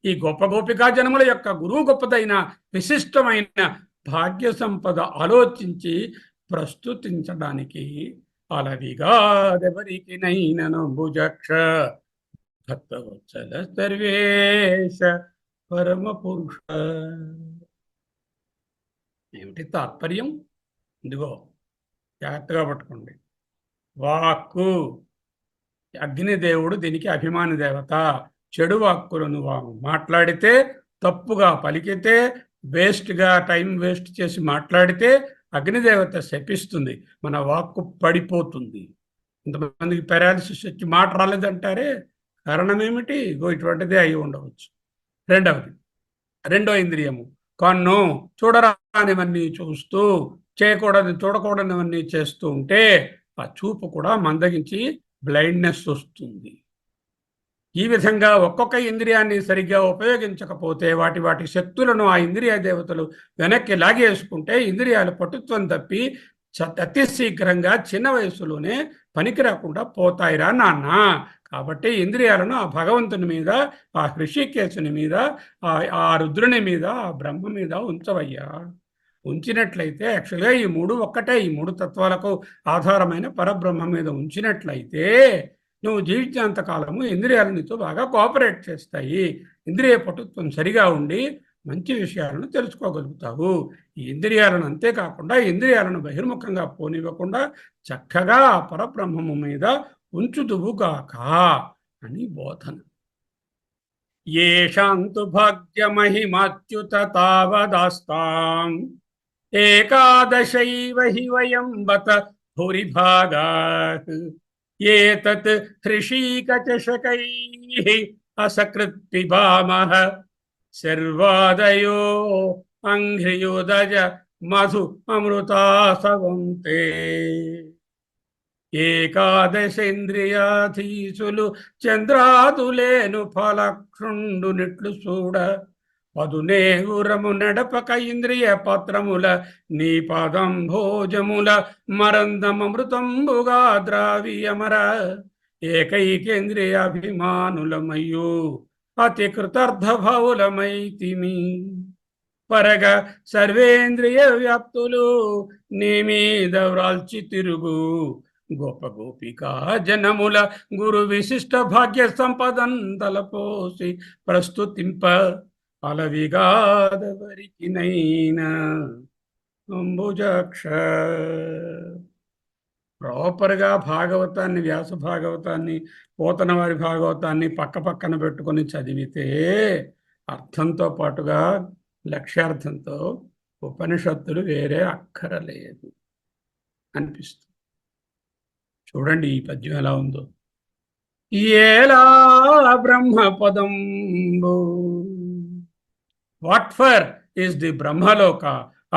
ఈ గొప్ప గోపికా జనముల యొక్క గురువు గొప్పదైన విశిష్టమైన భాగ్య సంపద ఆలోచించి ప్రస్తుతించడానికి అలవిగాదెవరికి నైనను భుజక్ష భక్తవత్సల సర్వేశ పరమ పురుష. ఏమిటి తాత్పర్యం? ఇదిగో జాగ్రత్తగా పట్టుకోండి. వాక్కు, అగ్నిదేవుడు దీనికి అభిమాని దేవత. చెడు వాక్కులను మాట్లాడితే, తప్పుగా పలికితే, వేస్ట్గా టైం వేస్ట్ చేసి మాట్లాడితే అగ్నిదేవత శపిస్తుంది, మన వాక్కు పడిపోతుంది. ఇంతమందికి పెరాలిసిస్ వచ్చి మాట రాలేదంటారే, కారణం ఏమిటి? ఇటువంటిదే అయి ఉండవచ్చు. రెండో ఇంద్రియము కన్ను, చూడరానివన్నీ చూస్తూ, చూడకూడనివన్నీ చేస్తూ ఉంటే ఆ చూపు కూడా మందగించి బ్లైండ్నెస్ వస్తుంది. ఈ విధంగా ఒక్కొక్క ఇంద్రియాన్ని సరిగ్గా ఉపయోగించకపోతే వాటి వాటి శక్తులను ఆ ఇంద్రియ దేవతలు వెనక్కి లాగేసుకుంటే ఇంద్రియాలు పటుత్వం తప్పి అతి శీఘ్రంగా చిన్న వయసులోనే పనికి రాకుండా పోతాయిరా నాన్న. కాబట్టి ఇంద్రియాలను ఆ భగవంతుని మీద, ఆ హృషికేశుని మీద, ఆ రుద్రుని మీద, ఆ బ్రహ్మ మీద ఉంచవయ్యా. ఉంచినట్లయితే యాక్చువల్గా ఈ మూడు ఒక్కటే, ఈ మూడు తత్వాలకు ఆధారమైన పరబ్రహ్మ మీద ఉంచినట్లయితే నువ్వు జీవించేంత కాలము ఇంద్రియాలు నీతో బాగా కోఆపరేట్ చేస్తాయి. ఇంద్రియ పటుత్వం సరిగా ఉండి మంచి విషయాలను తెలుసుకోగలుగుతావు. ఈ ఇంద్రియాలను అంతేకాకుండా ఇంద్రియాలను బహిర్ముఖంగా పోనివ్వకుండా చక్కగా ఆ పరబ్రహ్మము మీద ఉంచుదువుగాక అని బోధన. ఏషాంతు భాగ్యమహిమచ్యుత తావదాస్తాం ఏకాదశైవ హి వయం బత భూరిభాగాః ఏతత్ హృషీకచషకైః అసకృత్ పిబామః శర్వాదయో అంఘ్రియుదజ మధు అమృతాసవంతే. ఏకాదశేంద్రియాధీసులు చంద్రాదులేను ఫలక్షుండు నిట్లు చూడ పదునేగురము నడపక ఇంద్రియ పత్రముల నీ పదం భోజముల మరందమృతంబుగా ద్రావియమర ఏకైకేంద్రియాభిమానులమయ్యు అతి కృతార్థ భావులమైతిమి. పరగ సర్వేంద్రియ వ్యాప్తులు నీ మీద వ్రాల్చి తిరుగు గోప గోపికా జనముల గురు విశిష్ట భాగ్య సంపదన్ తలపోసి ప్రస్తుతింప అలవిగాదవరికినైనా అంబుజాక్ష. ప్రాపర్గా భాగవతాన్ని, వ్యాస భాగవతాన్ని, పోతన వారి భాగవతాన్ని పక్క పక్కన పెట్టుకొని చదివితే అర్థంతో పాటుగా లక్ష్యార్థంతో ఉపనిషత్తులు వేరే అక్కరలేదు అనిపిస్తుంది. చూడండి ఈ పద్యం ఎలా ఉందో. ఏలా బ్రహ్మపదంబు, what for is the Brahmaloka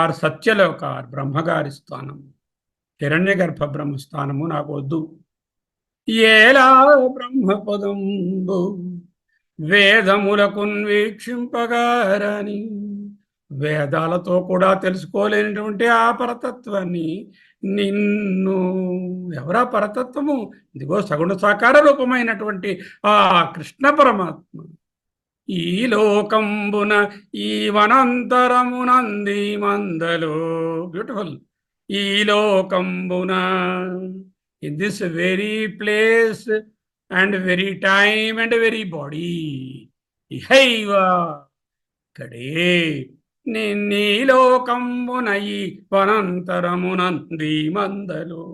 or Satyaloka or బ్రహ్మగారి స్థానము, హిరణ్య గర్భ బ్రహ్మస్థానము నాకు వద్దు. ఏలా బ్రహ్మపదంబు వేదములకున్ వీక్షింపగారని, వేదాలతో కూడా తెలుసుకోలేనటువంటి ఆ పరతత్వాన్ని నిన్ను, ఎవరా పరతత్వము? ఇదిగో సగుణ సాకార రూపమైనటువంటి ఆ కృష్ణ పరమాత్మ ఈ లోకంబున ఈ వనంతరమునంది మందలో. బ్యూటిఫుల్. ఈ లోకంబున, in this very place and very time and very body, ఇహైవ ఇక్కడే నీలోకంబున ఈ వనంతరమునంది మందలు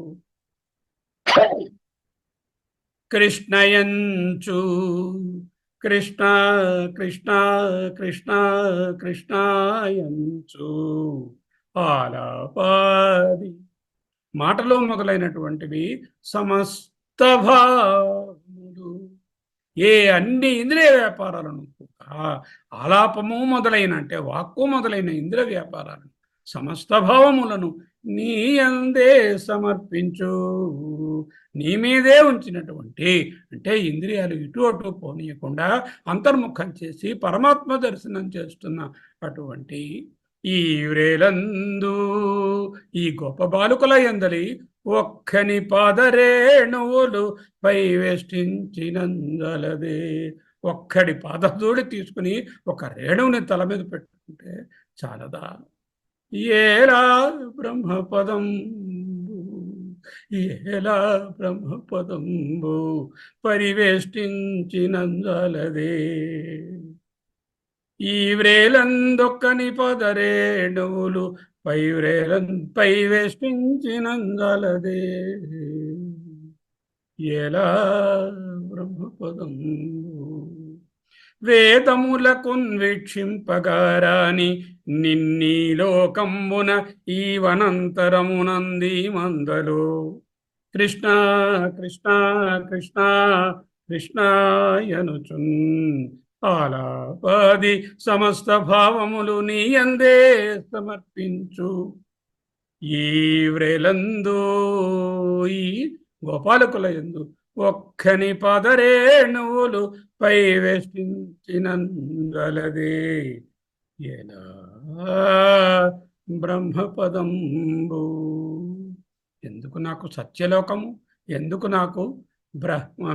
కృష్ణయంచు, కృష్ణ కృష్ణ కృష్ణ కృష్ణయంచు ఆలాపాది మాటలు మొదలైనటువంటివి సమస్త భావములు, ఏ అన్ని ఇంద్రియ వ్యాపారాలను ఆలాపము మొదలైన అంటే వాక్కు మొదలైన ఇంద్రియ వ్యాపారాలను సమస్త భావములను నీ అందే సమర్పించు. నీ మీదే ఉంచినటువంటి, అంటే ఇంద్రియాలు ఇటు అటు పోనీయకుండా అంతర్ముఖం చేసి పరమాత్మ దర్శనం చేస్తున్న అటువంటి ఈ వ్రేలందు ఈ గొప్ప బాలుకల యందలి ఒక్కని పాదరేణువులు పై వేష్టించినందలదే. ఒక్కడి పాదధూళి తీసుకుని ఒక రేణువుని తల మీద పెట్టుకుంటే చాలదా? ఏలా బ్రహ్మపదంబు, ఏలా బ్రహ్మపదంబు పరివేష్టించినందలదే. ఈ వ్రేలందొక్కని పదరేణువులు పై వేష్టించినందలదే. ఎలా బ్రహ్మపదంబు వేదములకున్ వీక్షింపగారాని నిన్నీ లోకంబున ఈ వనంతరమునంది మందలో కృష్ణ కృష్ణ కృష్ణ కృష్ణయనుచున్ ఆలాపాది సమస్త భావములు నీ యందే సమర్పించు. ఈ వ్రేలందు, ఈ గోపాలకుల యందు ఒక్కని పదరేణువులు పై వేష్టించినందలదే ఎలా బ్రహ్మపదంబు. ఎందుకు నాకు సత్యలోకము, ఎందుకు నాకు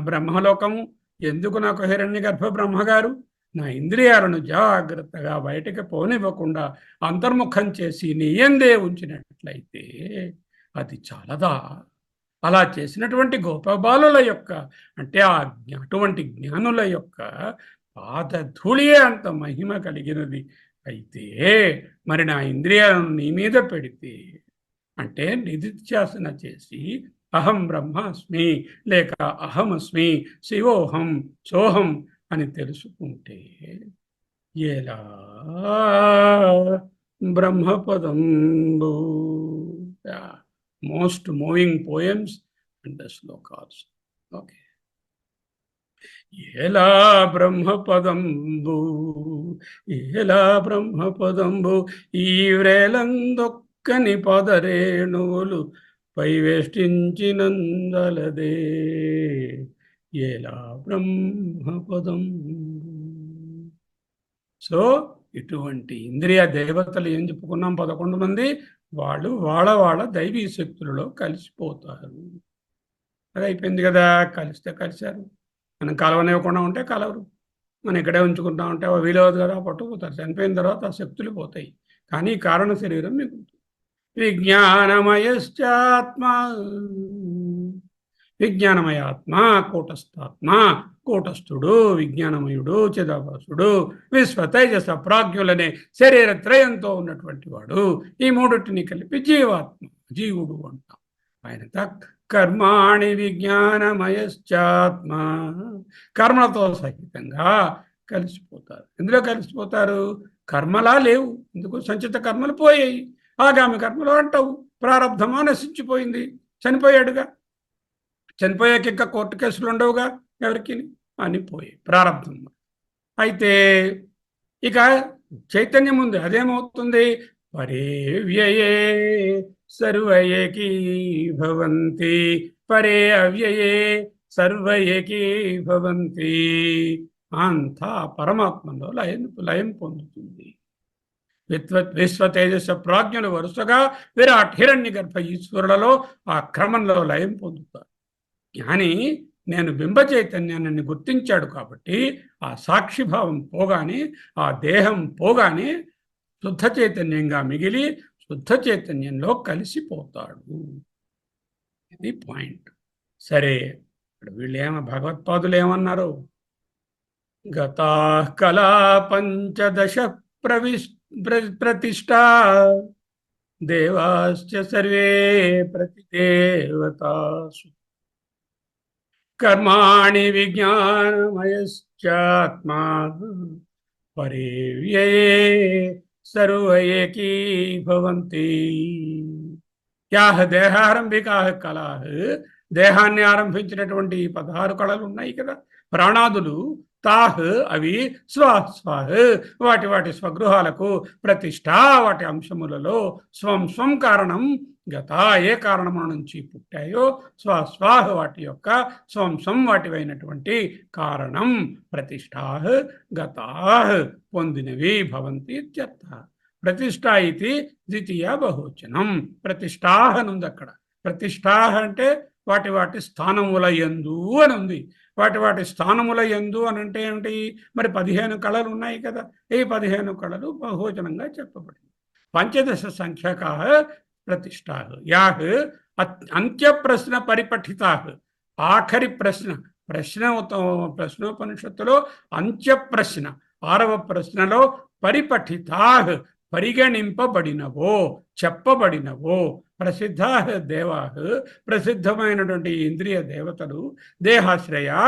బ్రహ్మలోకము, ఎందుకు నాకు హిరణ్యగర్భ బ్రహ్మగారు నా ఇంద్రియాలను జాగ్రత్తగా బయటికి పోనివ్వకుండా అంతర్ముఖం చేసి నీ యందే ఉంచినట్లయితే అది చాలదా? అలా చేసినటువంటి గోపబాలుల యొక్క, అంటే అటువంటి జ్ఞానుల యొక్క పాదధూళియే అంత మహిమ కలిగినది అయితే మరి నా ఇంద్రియాలను నీ మీద పెడితే, అంటే నిధిధ్యాసన చేసి అహం బ్రహ్మాస్మి లేక అహమస్మి శివోహం సోహం అని తెలుసుకుంటే ఎలా బ్రహ్మపదంబు. Most moving poems and the shlokas. Okay. ఎలా బ్రహ్మపదంబు, ఎలా బ్రహ్మపదంబు ఈ వ్రేలందొక్కని పదరేణువులు పై వేష్టించినందలదే ఎలా బ్రహ్మపదం. సో ఇటువంటి ఇంద్రియ దేవతలు ఏం చెప్పుకున్నాం, 11 మంది. వాళ్ళు వాళ్ళ దైవీ శక్తులలో కలిసిపోతారు. అది అయిపోయింది కదా, కలిస్తే కలిశారు. మనం కలవనివ్వకుండా ఉంటే కలవరు, మనం ఇక్కడే ఉంచుకుంటా ఉంటే వీలవదు కదా, పట్టుకుపోతారు. చనిపోయిన తర్వాత ఆ శక్తులు పోతాయి, కానీ కారణ శరీరం మీకు విజ్ఞానమయశ్చాత్మ, విజ్ఞానమయాత్మ కూటస్థాత్మ, కూటస్థుడు విజ్ఞానమయుడు చిదాభాసుడు విశ్వతైజస ప్రాజ్ఞులనే శరీర త్రయంతో ఉన్నటువంటి వాడు. ఈ మూడుటిని కలిపి జీవాత్మ, జీవుడు అంటాం. ఆయన కర్మాణి విజ్ఞానమయశ్చాత్మ, కర్మలతో సహితంగా కలిసిపోతారు. ఎందులో కలిసిపోతారు? కర్మలా లేవు. ఎందుకు? సంచిత కర్మలు పోయాయి. ఆగామి కర్మలు అంటావు. ప్రారంధమా నశించిపోయింది, చనిపోయాడుగా. చనిపోయాక ఇంకా కోర్టు కేసులు ఉండవుగా ఎవరికి, అని పోయి ప్రారంధం. అయితే ఇక చైతన్యం ఉంది, అదేమవుతుంది? పరే వ్యయే సర్వయకీ భవంతి, పరే అవ్యయే సర్వయకీ భవంతి. అంతా పరమాత్మలో లయం పొందుతుంది. విశ్వ తేజస్సు ప్రాజ్ఞులు వరుసగా విరాట్ హిరణ్య గర్భ ఈశ్వరులలో ఆ క్రమంలో లయం పొందుతారు. జ్ఞాని నేను బింబ చైతన్యాన్ని గుర్తించాడు కాబట్టి ఆ సాక్షిభావం పోగానే, ఆ దేహం పోగానే శుద్ధ చైతన్యంగా మిగిలి శుద్ధ చైతన్యంలో కలిసిపోతాడు. ఇది పాయింట్. సరే, ఇప్పుడు వీళ్ళు భగవత్పాదులు ఏమన్నారు? గతా కళా పంచదశ ప్రతిష్టా దేవాశ్చ సర్వే ప్రతిదేవతాసు కర్మాణి విజ్ఞానమయశ్చాత్మా పరే వ్యయే సర్వయేకీ భవంతి. యాహ దేహారంభికా కళాః, దేహాన్ని ఆరంభించినటువంటి 16 కళలు ఉన్నాయి కదా, ప్రాణాదులు. తాహ్ అవి స్వాహ్ వాటి స్వగృహాలకు, ప్రతిష్ట వాటి అంశములలో, స్వం కారణం గతా ఏ కారణముల నుంచి పుట్టాయో, స్వాహ వాటి యొక్క స్వం వాటివైనటువంటి కారణం, ప్రతిష్టా గతా పొందినవి, భవంతి ఇత్యర్థ. ప్రతిష్ట ఇది ద్వితీయ బహువచనం. ప్రతిష్టా అనుంది అక్కడ. ప్రతిష్టా అంటే వాటి స్థానముల యందు అని ఉంది. వాటి స్థానముల యందు అని అంటే ఏమిటి? మరి 15 కళలు ఉన్నాయి కదా, ఈ 15 కళలు బహువచనంగా చెప్పబడింది. పంచదశ సంఖ్యకా ప్రతిష్టా యాహ్ అంత్య ప్రశ్న పరిపఠితా. ఆఖరి ప్రశ్నోపనిషత్తులో అంత్య ప్రశ్న 6వ ప్రశ్నలో పరిపఠితా పరిగణింపబడినవో, చెప్పబడినవో, ప్రసిద్ధా దేవా ప్రసిద్ధమైనటువంటి ఇంద్రియ దేవతలు, దేహాశ్రయా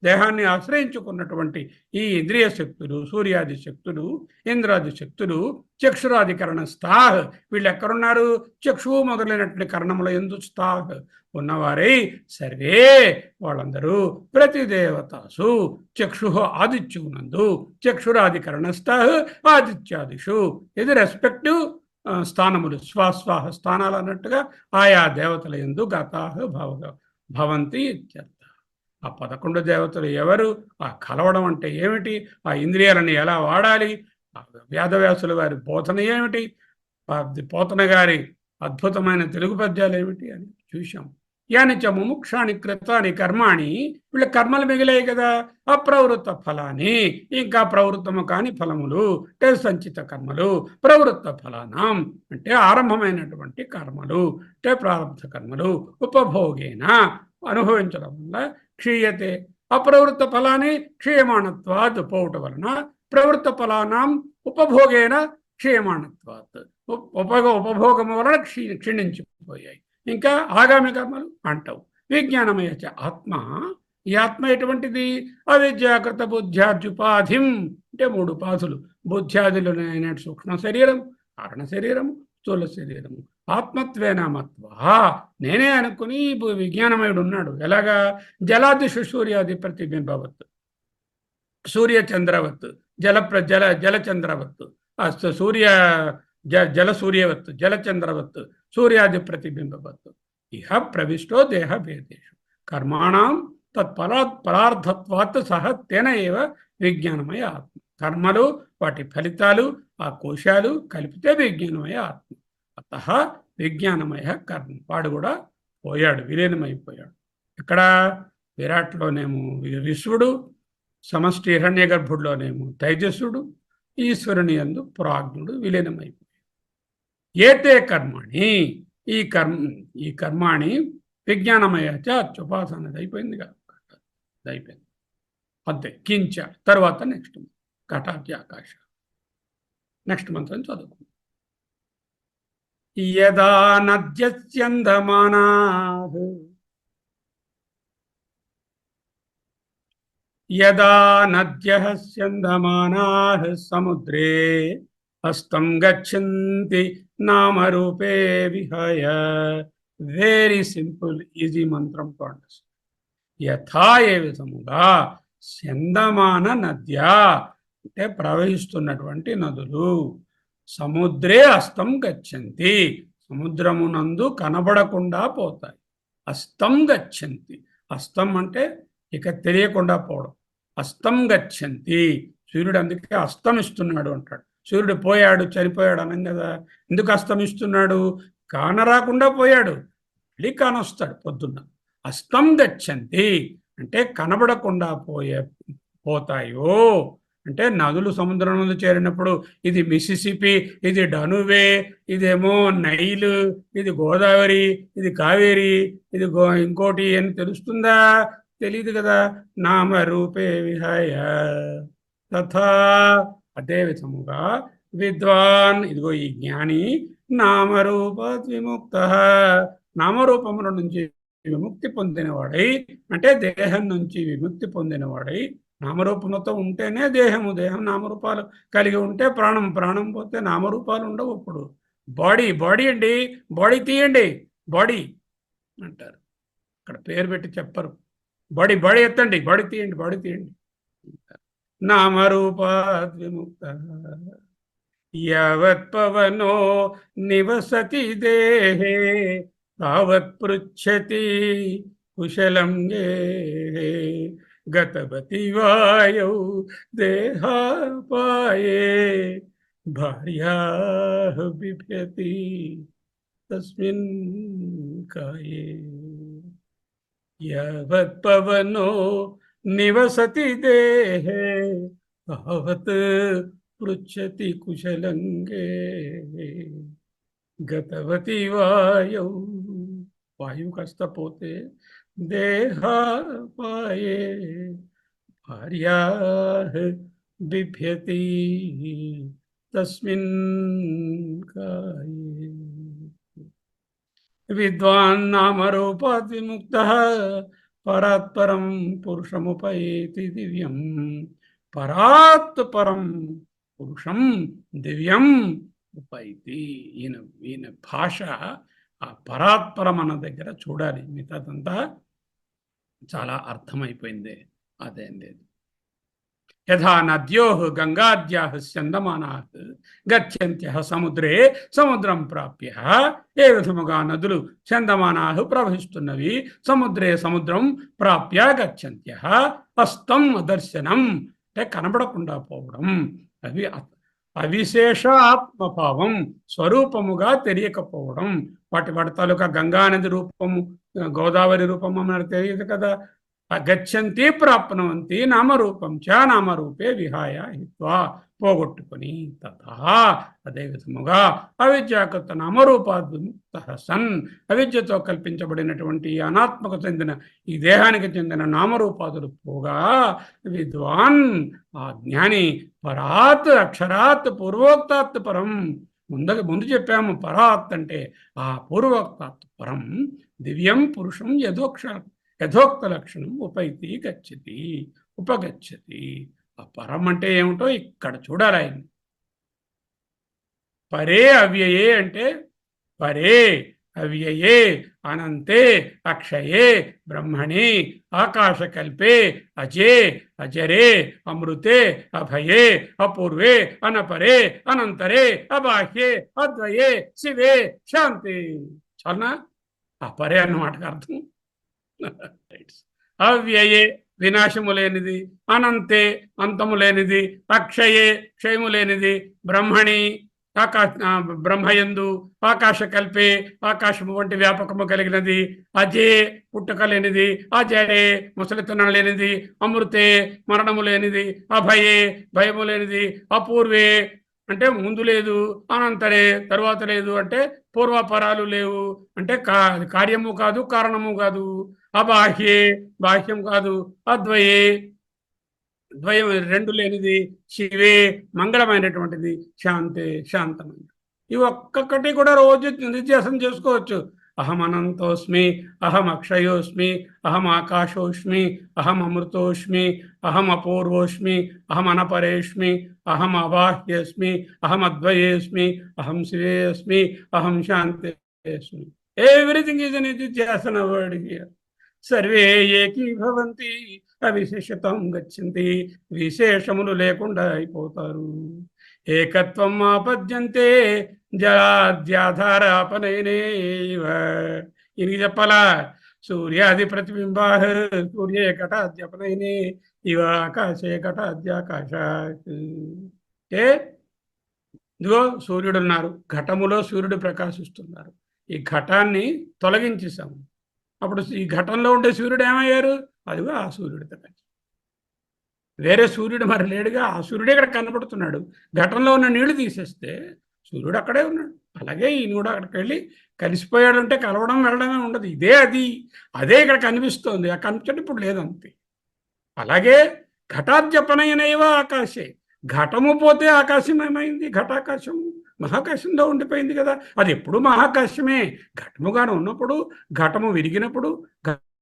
దేహాన్ని ఆశ్రయించుకున్నటువంటి ఈ ఇంద్రియ శక్తులు, సూర్యాది శక్తులు, ఇంద్రాది శక్తులు, చక్షురాధికరణ స్థాహ్ వీళ్ళు ఎక్కడున్నారు? చక్షువు మొదలైనటువంటి కర్ణముల యందు స్థాహ్ ఉన్నవారై సర్వే వాళ్ళందరూ ప్రతిదేవతాసు చక్షు ఆదిత్యునందు, చక్షురాధికరణస్థ ఆదిత్యాదిషు, ఇది రెస్పెక్టివ్ స్థానములు, స్వాహ స్థానాలు అన్నట్టుగా ఆయా దేవతల యందు గతాః భవంతి ఇత్యర్థ. ఆ 11 దేవతలు ఎవరు, ఆ కలవడం అంటే ఏమిటి, ఆ ఇంద్రియాలను ఎలా వాడాలి, ఆ వేదవ్యాసుల వారి బోధన ఏమిటి, పోతన గారి అద్భుతమైన తెలుగు పద్యాలు ఏమిటి అని చూశాం. యానిచ ముముక్షాని కృతాని కర్మాణి, వీళ్ళ కర్మలు మిగిలాయి కదా, అప్రవృత్త ఫలాన్ని, ఇంకా ప్రవృత్తము కాని ఫలములు అంటే సంచిత కర్మలు, ప్రవృత్త ఫలానం అంటే ఆరంభమైనటువంటి కర్మలు అంటే ప్రారంభ కర్మలు, ఉపభోగేన అనుభవించడం వల్ల క్షీయతే, అప్రవృత్త ఫలాన్ని క్షీయమాణత్వాత్ పోవుట వలన ప్రవృత్త ఫలానాం ఉపభోగేన క్షీయమాణత్వాత్ ఉపభోగము వలన క్షీణించిపోయాయి. ఇంకా ఆగామి కర్మలు అంటావు. విజ్ఞానమయ ఆత్మ, ఈ ఆత్మ ఎటువంటిది, అవిద్యాకృత బుద్ధ్యార్జుపాధిం అంటే 3 ఉపాధులు, బుద్ధ్యాదులైన సూక్ష్మ శరీరం, కారణ శరీరము, స్థూల శరీరము. ఆత్మత్వేన మత్వా నేనే అనుకుని విజ్ఞానమయుడు ఉన్నాడు. ఎలాగా, జలాదిషు సూర్యాది ప్రతిబింబవత్, సూర్యచంద్రవత్, జలచంద్రవత్, సూర్య జల సూర్యవత్, జలచంద్రవత్, సూర్యాది ప్రతిబింబవత్. ఇహ ప్రవిష్టో దేహ భేదేషు కర్మాణం తత్పరార్థత్వాత్ సహ తేన ఏవ విజ్ఞానమయ ఆత్మ. కర్మలు, వాటి ఫలితాలు, ఆ కోశాలు కలిపితే విజ్ఞానమయ ఆత్మ. అత విజ్ఞానమయ కర్మ, వాడు కూడా పోయాడు, విలీనమైపోయాడు. ఇక్కడ విరాట్లోనేమో విశ్వడు, సమష్టి హిరణ్య గర్భుడిలోనేమో తైజస్సుడు, ఈశ్వరుని యందు ప్రాజ్ఞుడు విలీనమైపోయాడు. ఏతే కర్మాణి, ఈ కర్మాణి విజ్ఞానమయ అత్యుపాసన అయిపోయింది కదా, అయిపోయింది అంతే. కించ తర్వాత నెక్స్ట్ ఘటాకి ఆకాశ, నెక్స్ట్ మంత్రం చదువుకుందాం. యదా నద్యస్యందమానా, యదా నద్యః స్యందమానాః సముద్రే హస్తం గచ్చంతి నామరూపే విహాయ. వెరీ సింపుల్, ఈజీ మంత్రం టు అండర్స్టాండ్. యథా, ఏ విధముగా, స్యందమాన నద్యా అంటే ప్రవహిస్తున్నటువంటి నదులు, సముద్రే అస్తం గచ్చంతి సముద్రమునందు కనబడకుండా పోతాయి. అస్తం గచ్చంతి, అస్తం అంటే ఇక తెలియకుండా పోవడం. అస్తం గచ్చంతి, సూర్యుడు అందుకే అస్తమిస్తున్నాడు అంటాడు. సూర్యుడు పోయాడు, చనిపోయాడు అనం కదా. ఎందుకు అస్తమిస్తున్నాడు, కానరాకుండా పోయాడు, మళ్ళీ కానొస్తాడు పొద్దున్న. అస్తం గచ్చంతి అంటే కనబడకుండా పోతాయో అంటే నదులు సముద్రం ముందు చేరినప్పుడు ఇది మిసిసిపి, ఇది డనువే, ఇదేమో నైలు, ఇది గోదావరి, ఇది కావేరి, ఇది ఇంకోటి అని తెలుస్తుందా, తెలియదు కదా. నామరూపే విహాయ తథా, అదే విధముగా విద్వాన్, ఇదిగో ఈ జ్ఞాని, నామరూప విముక్త, నామరూపముల నుంచి విముక్తి పొందినవాడై అంటే దేహం నుంచి విముక్తి పొందినవాడై, నామరూపములతో ఉంటేనే దేహము, దేహం నామరూపాలు కలిగి ఉంటే ప్రాణం, ప్రాణం పోతే నామరూపాలు ఉండవు. ఇప్పుడు బాడీ అండి, బాడీ తీయండి, బాడీ అంటారు, అక్కడ పేరు పెట్టి చెప్పరు. బాడీ ఎత్తండి, బాడీ తీయండి. నామరూపాద్ విముక్త యావత్ పవనో నివసతి దేహే తావత్ పృచ్ఛతి కుశలం గేహే గతవతి వాయౌ దేహాపాయే భార్యా బిభ్యతి తస్మిన్ కాయే. యావత్ పవనో నివసతి దేహే తావత్ పృచ్ఛతి కుశలంగే గతవతి వాయౌ, వాయువు కాస్త పోతే దేహాపాయే భార్యా బిభ్యతి తస్మిన్ కాయే. విద్వాన్ నామరూపాద్ విముక్తః పరాత్పరం పురుషముపైతి దివ్యం. పరాత్ పరం పురుషం దివ్యం ఉపైతి. ఈయన భాష ఆ పరాత్పరం అన్న దగ్గర చూడాలి, మిగతాదంతా చాలా అర్థమైపోయింది. అదేం లేదు. యథా నద్యోః గంగాద్యాః స్యందమానాః గచ్చంత్యః సముద్రే సముద్రం ప్రాప్య. ఏ విధముగా నదులు చందమానాః ప్రవహిస్తున్నవి, సముద్రే సముద్రం ప్రాప్య గచ్చంత్యః. అస్తం అదర్శనం అంటే కనబడకుండా పోవడం. అవి అవిశేష ఆత్మభావం, స్వరూపముగా తెలియకపోవడం. వాటి తాలూకా గంగానది రూపము, గోదావరి రూపము మనకు తెలియదు కదా. గచ్చంతి ప్రాప్నువంతి నామరూపం చ నామరూపే విహాయ హిత్వా, పోగొట్టుకుని. తథా అదే విధముగా అవిద్యాకృత నామరూపాద్విముక్త సన్, అవిద్యతో కల్పించబడినటువంటి అనాత్మకు చెందిన ఈ దేహానికి చెందిన నామరూపాదులు పోగా విద్వాన్ ఆ జ్ఞాని పరాత్ అక్షరాత్ పూర్వోక్తాత్ పరం. ముందు చెప్పాము, పరాత్ అంటే ఆ పూర్వోక్తాత్ పరం దివ్యం పురుషం యథోక్త లక్షణం ఉపైతి గచ్చతి ఉపగచ్చతి. ఆ పరం అంటే ఏమిటో ఇక్కడ చూడాలి ఆయన. పరే అవ్యయే అంటే పరే అవ్యయే అనంతే అక్షయే బ్రహ్మణి ఆకాశకల్పే అజే అజరే అమృతే అభయే అపూర్వే అనపరే అనంతరే అబాహ్యే అద్వయే శివే శాంతి. చాలనా? ఆ పరే అన్నమాటకు అర్థం. అవ్యయే వినాశము లేనిది, అనంతే అంతము లేనిది, అక్షయే క్షయము లేనిది, బ్రహ్మణి బ్రహ్మయందు, ఆకాశ కల్పే ఆకాశము వంటి వ్యాపకము కలిగినది, అజే పుట్టుక లేనిది, అజరే ముసలితనం లేనిది, అమృతే మరణము లేనిది, అభయే భయము లేనిది, అపూర్వే అంటే ముందు లేదు, అనంతరే తరువాత లేదు అంటే పూర్వపరాలు లేవు అంటే కార్యము కాదు కారణము కాదు, అబాహ్యే బాహ్యం కాదు, అద్వయే ద్వయం రెండు లేనిది, శివే మంగళమైనటువంటిది, శాంతే శాంతమైనది. ఇవి ఒక్కొక్కటి కూడా రోజు నిత్యాసం చేసుకోవచ్చు. అహం అనంతోస్మి, అహం అక్షయోస్మి, అహం ఆకాశోస్మి, అహం అమృతోస్మి, అహం అపూర్వోస్మి, అహం అనపరేస్మి, అహం అబాహ్యేస్మి, అహం అద్వయేస్మి, అహం శివేస్మి, అహం శాంతేస్మి. ఎవ్రీథింగ్ ఈజ్ ఎ నిత్యాసన వర్డ్ హియర్. సర్వే ఏకీభవంతి అవిశేషతం గచ్చంతి, విశేషములు లేకుండా అయిపోతారు. ఏకత్వం ఆపద్యంతే జలాద్యాధారాపనైనేవ. ఇది చెప్పాలా? సూర్యాది ప్రతిబింబా సూర్యే ఘటాద్యపనైనే ఇవ ఆకాశే ఘటాద్యాకాశ. ఏ ఇదిగో సూర్యుడున్నారు, ఘటములో సూర్యుడు ప్రకాశిస్తున్నారు. ఈ ఘటాన్ని తొలగించేశాము, అప్పుడు ఈ ఘటంలో ఉండే సూర్యుడు ఏమయ్యారు? అదిగో ఆ సూర్యుడు తగ్గ వేరే సూర్యుడు మరి లేడుగా, ఆ సూర్యుడే ఇక్కడ కనబడుతున్నాడు. ఘటంలో ఉన్న నీళ్లు తీసేస్తే సూర్యుడు అక్కడే ఉన్నాడు. అలాగే ఈయన కూడా అక్కడికి వెళ్ళి కలిసిపోయాడంటే కలవడం వెళ్ళడమే ఉండదు. అదే ఇక్కడ కనిపిస్తోంది. ఆ కనిపించడం ఇప్పుడు లేదంతే. అలాగే ఘటాద్యపనయనైవ ఆకాశే, ఘటము పోతే ఆకాశం ఏమైంది? ఘటాకాశము మహాకాశంలో ఉండిపోయింది కదా. అది ఎప్పుడు మహాకాశమే. ఘటముగాను ఉన్నప్పుడు, ఘటము విరిగినప్పుడు,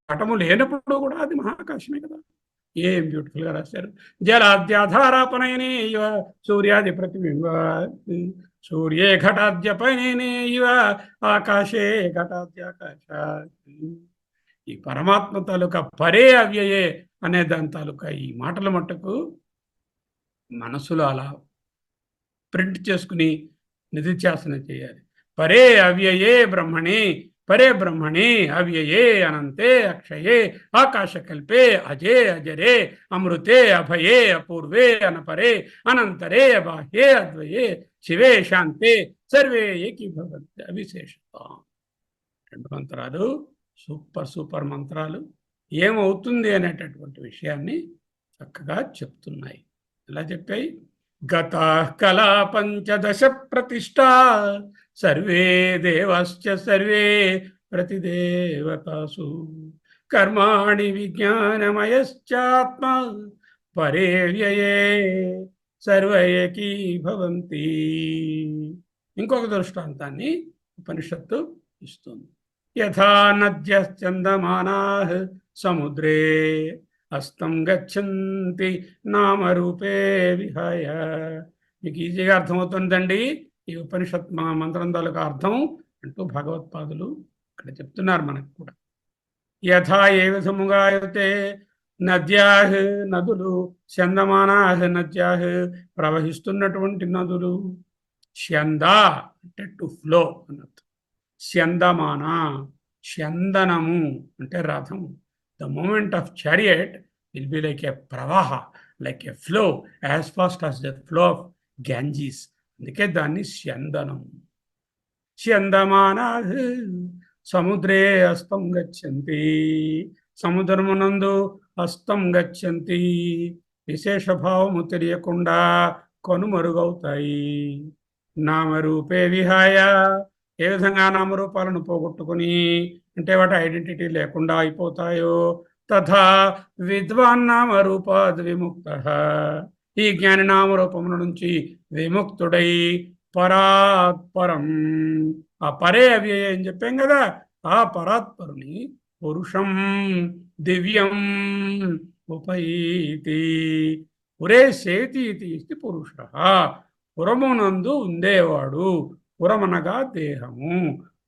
ఘటము లేనప్పుడు కూడా అది మహాకాశమే కదా. ఏం బ్యూటిఫుల్ గా రాశారు. జలాద్యాధారాపనయనే ఇవ సూర్యాది ప్రతిబింబ, సూర్యే ఘటాద్యపనయనే ఇవ ఆకాశే ఘటాద్యాకాశ. ఈ పరమాత్మ తాలూకా పరే అవ్యయే అనే దాని తాలూకా ఈ మాటల మట్టుకు మనసులో అలా ప్రింట్ చేసుకుని నిధిధ్యాసన చేయాలి. పరే అవ్యయే బ్రహ్మణి, పరే బ్రహ్మణి అవ్యయే అనంతే అక్షయే ఆకాశకల్పే అజే అజరే అమృతే అభయే అపూర్వే అనపరే అనంతరే బాహ్యే అద్వయే శివే శాంతే సర్వే ఏకీభవంతి అవిశేషత. 2 మంత్రాలు సూపర్ మంత్రాలు. ఏమవుతుంది అనేటటువంటి విషయాన్ని చక్కగా చెప్తున్నాయి. ఎలా చెప్పాయి? గతాః కళా 15 ప్రతిష్టా సర్వే దేవాశ్చ సర్వే ప్రతిదేవతాసు కర్మాణి విజ్ఞానమయశ్చాత్మ పరే వ్యయే సర్వైకీభవంతి. ఇంకొక దృష్టాంతాన్ని ఉపనిషత్తు ఇస్తుంది. యథా నద్యశ్చందమానాః సముద్రే అస్తం గచ్చంతి నామరూపే విహాయ. మీకు ఈజీగా అర్థమవుతుందండి ఈ ఉపనిషత్ మంత్రం తాలూకా అర్థం అంటూ భగవత్పాదులు ఇక్కడ చెప్తున్నారు మనకు కూడా. యథా ఏ విధముగా అయితే నద్యాహ్ నదులు, స్యందమానాహ్ నద్యాహ్ ప్రవహిస్తున్నటువంటి నదులు. స్యంద అంటే టు ఫ్లో అన్నట్టు. స్యందమాన స్యందనము అంటే రథము. The movement of chariot will be like a pravaha, like a flow, as fast as the flow of Ganges. అందుకే దాన్ని స్యందనం. స్యందమానాహ్ సముద్రే అస్తం గచ్చంతి, సముద్రమునందు అస్తం గచ్చంతి, విశేష భావము తెలియకుండా కనుమరుగవుతాయి. నామరూపే విహాయ, ఏ విధంగా నామరూపాలను పోగొట్టుకుని అంటే వాటి ఐడెంటిటీ లేకుండా అయిపోతాయో, తథా విద్వాన్ నామరూపాద్ విముక్త, ఈ జ్ఞాని నామరూపముల నుంచి విముక్తుడై పరాత్పరం, ఆ పరే అవ్యయ అని చెప్పాం కదా, ఆ పరాత్పరుని పురుషం దివ్యం ఉపైతి. పురే సేతి ఇది పురుష, పురమునందు ఉండేవాడు, పురమనగా దేహము.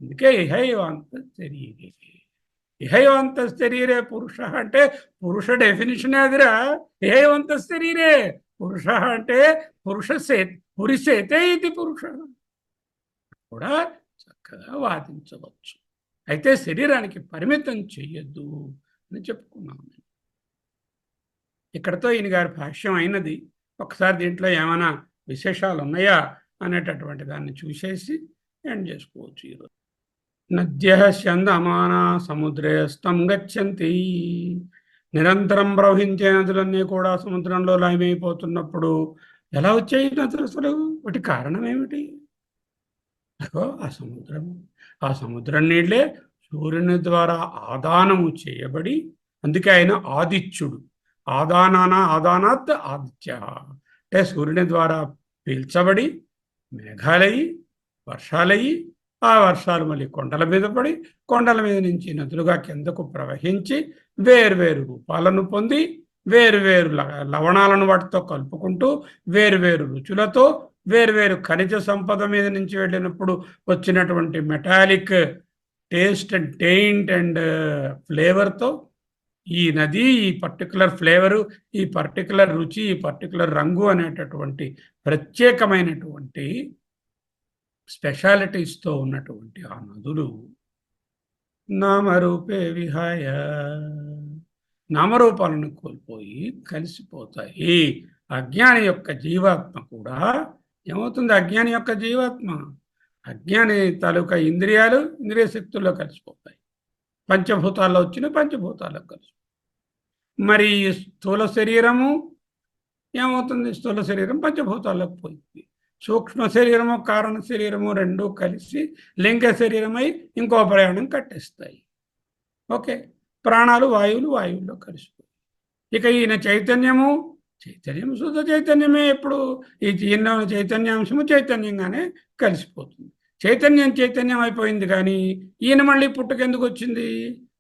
అందుకే ఇహైవాంత శరీరే, ఇహైవంత శరీరే పురుష అంటే పురుష డెఫినిషన్ అదిరా. ఇహైవంత శరీరే పురుష అంటే పురుషేతే ఇది పురుష కూడా చక్కగా వాదించవచ్చు. అయితే శరీరానికి పరిమితం చెయ్యొద్దు అని చెప్పుకున్నాం. ఇక్కడతో ఈయన గారి భాష్యం అయినది. ఒకసారి దీంట్లో ఏమైనా విశేషాలు ఉన్నాయా అనేటటువంటి దాన్ని చూసేసి ఎండ్ చేసుకోవచ్చు ఈరోజు. నద్యః స్యందమానా సముద్రే అస్తం గచ్చంతి, నిరంతరం ప్రవహించే నదులన్నీ కూడా సముద్రంలో లయమైపోతున్నప్పుడు ఎలా వచ్చాయి నదులు అసలు? వాటి కారణం ఏమిటి? అగో ఆ సముద్రం నీళ్ళే సూర్యుని ద్వారా ఆదానము చేయబడి, అందుకే ఆయన ఆదిత్యుడు. ఆదానాత్ ఆదిత్య అంటే సూర్యుని ద్వారా పీల్చబడి మేఘాలయ్యి వర్షాలయ్యి, ఆ వర్షాలు మళ్ళీ కొండల మీద పడి, కొండల మీద నుంచి నదులుగా కిందకు ప్రవహించి వేరువేరు రూపాలను పొంది, వేరువేరు లవణాలను వాటితో కలుపుకుంటూ, వేరువేరు రుచులతో, వేరువేరు ఖనిజ సంపద మీద నుంచి వెళ్ళినప్పుడు వచ్చినటువంటి metallic taste and taint and ఫ్లేవర్తో ఈ నది ఈ పర్టికులర్ ఫ్లేవరు, ఈ పర్టికులర్ రుచి, ఈ పర్టికులర్ రంగు అనేటటువంటి ప్రత్యేకమైనటువంటి స్పెషాలిటీస్తో ఉన్నటువంటి ఆ నదులు నామరూపే విహాయ, నామరూపాలను కోల్పోయి కలిసిపోతాయి. అజ్ఞాని యొక్క జీవాత్మ కూడా ఏమవుతుంది? అజ్ఞాని యొక్క జీవాత్మ, అజ్ఞాని తాలూకా ఇంద్రియాలు ఇంద్రియ శక్తుల్లో కలిసిపోతాయి. పంచభూతాల్లో వచ్చిన పంచభూతాల్లో కలిసి, మరి స్థూల శరీరము ఏమవుతుంది? స్థూల శరీరం పంచభూతాల్లోకి పోయింది. సూక్ష్మ శరీరము కారణ శరీరము రెండూ కలిసి లింగ శరీరమై ఇంకో ప్రయాణం కట్టేస్తాయి. ఓకే, ప్రాణాలు వాయువుల్లో కలిసిపోయి, ఇక ఈయన చైతన్యం శుద్ధ చైతన్యమే. ఎప్పుడు ఈయన చైతన్యాంశము చైతన్యంగానే కలిసిపోతుంది. చైతన్యం అయిపోయింది, కానీ ఈయన మళ్ళీ పుట్టుకెందుకు వచ్చింది?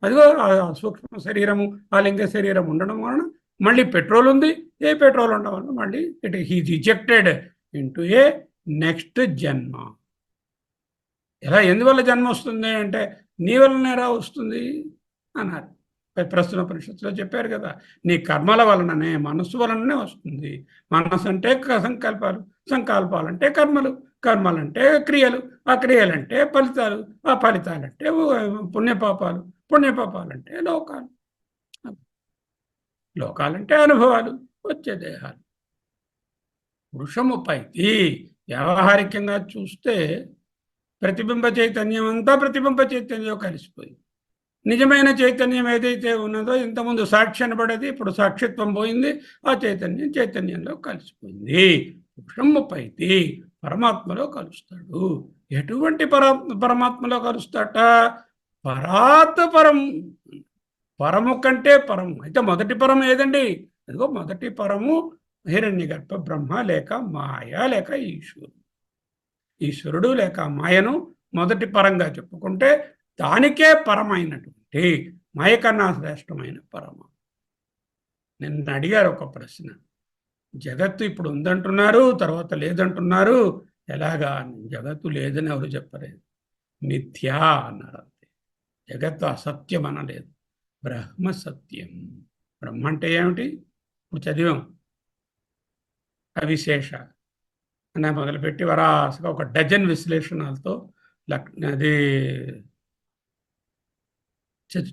అదిగో ఆ సూక్ష్మ శరీరము ఆ లింగ శరీరం ఉండడం వలన మళ్ళీ పెట్రోల్ ఉంది. ఏ పెట్రోల్ ఉండడం వలన మళ్ళీ హీజ్ రిజెక్టెడ్ ఇంటూ ఏ నెక్స్ట్ జన్మ. ఎందువల్ల జన్మ వస్తుంది అంటే నీ వలనేరా వస్తుంది అన్నారు. ప్రస్తుత పరిషత్తులో చెప్పారు కదా, నీ కర్మల వలననే, మనస్సు వలననే వస్తుంది. మనస్సు అంటే సంకల్పాలు, సంకల్పాలంటే కర్మలంటే క్రియలు, ఆ క్రియలంటే ఫలితాలు, ఆ ఫలితాలంటే పుణ్యపాపాలంటే లోకాలంటే అనుభవాలు, వచ్చే దేహాలు. పురుషము పైకి వ్యావహారికంగా చూస్తే ప్రతిబింబ చైతన్యం అంతా ప్రతిబింబ చైతన్యం కలిసిపోయి, నిజమైన చైతన్యం ఏదైతే ఉన్నదో ఇంతకుముందు సాక్షి అనబడేది, ఇప్పుడు సాక్షిత్వం పోయింది. ఆ చైతన్యంలో కలిసిపోయింది. పురుషము పైకి పరమాత్మలో కలుస్తాడు. ఎటువంటి పరమాత్మలో కలుస్తాట? పరాత్ పరం, పరము కంటే పరము. అయితే మొదటి పరం ఏదండి? అదిగో మొదటి పరము హిరణ్యగర్భ బ్రహ్మ లేక మాయ లేక ఈశ్వరుడు లేక మాయను మొదటి పరంగా చెప్పుకుంటే దానికే పరమైనటువంటి మాయ కన్నా శ్రేష్టమైన పరమ. నిన్న అడిగారు ఒక ప్రశ్న, జగత్తు ఇప్పుడు ఉందంటున్నారు, తర్వాత లేదంటున్నారు, ఎలాగా? జగత్తు లేదని ఎవరు చెప్పలేదు, మిథ్యా అన్నారు. అంతే. జగత్తు అసత్యం అనలేదు, బ్రహ్మ సత్యం. బ్రహ్మ అంటే ఏమిటి? ఇప్పుడు చదివాం, అవిశేష అని మొదలుపెట్టి వరాసగా ఒక డజన్ విశ్లేషణలతో అది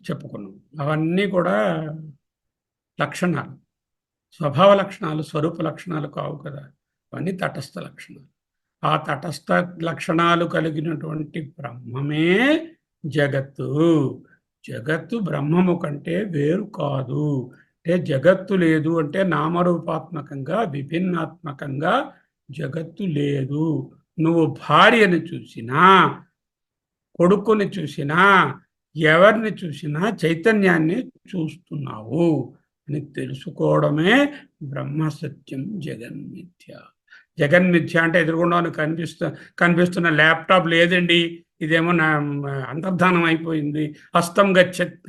చెప్పుకున్నాం. అవన్నీ కూడా లక్షణాలు, స్వభావ లక్షణాలు, స్వరూప లక్షణాలు కావు కదా. అవన్నీ తటస్థ లక్షణాలు. ఆ తటస్థ లక్షణాలు కలిగినటువంటి బ్రహ్మమే జగత్తు. జగత్తు బ్రహ్మము కంటే వేరు కాదు. అంటే జగత్తు లేదు అంటే నామరూపాత్మకంగా విభిన్నాత్మకంగా జగత్తు లేదు. నువ్వు భార్యని చూసినా, కొడుకుని చూసినా, ఎవరిని చూసినా చైతన్యాన్ని చూస్తున్నావు అని తెలుసుకోవడమే బ్రహ్మసత్యం జగన్మిథ్య. జగన్మిథ్య అంటే ఎదురుగుండా కనిపిస్తున్న ల్యాప్టాప్ లేదండి, ఇదేమో నా అంతర్ధానం అయిపోయింది, హస్తం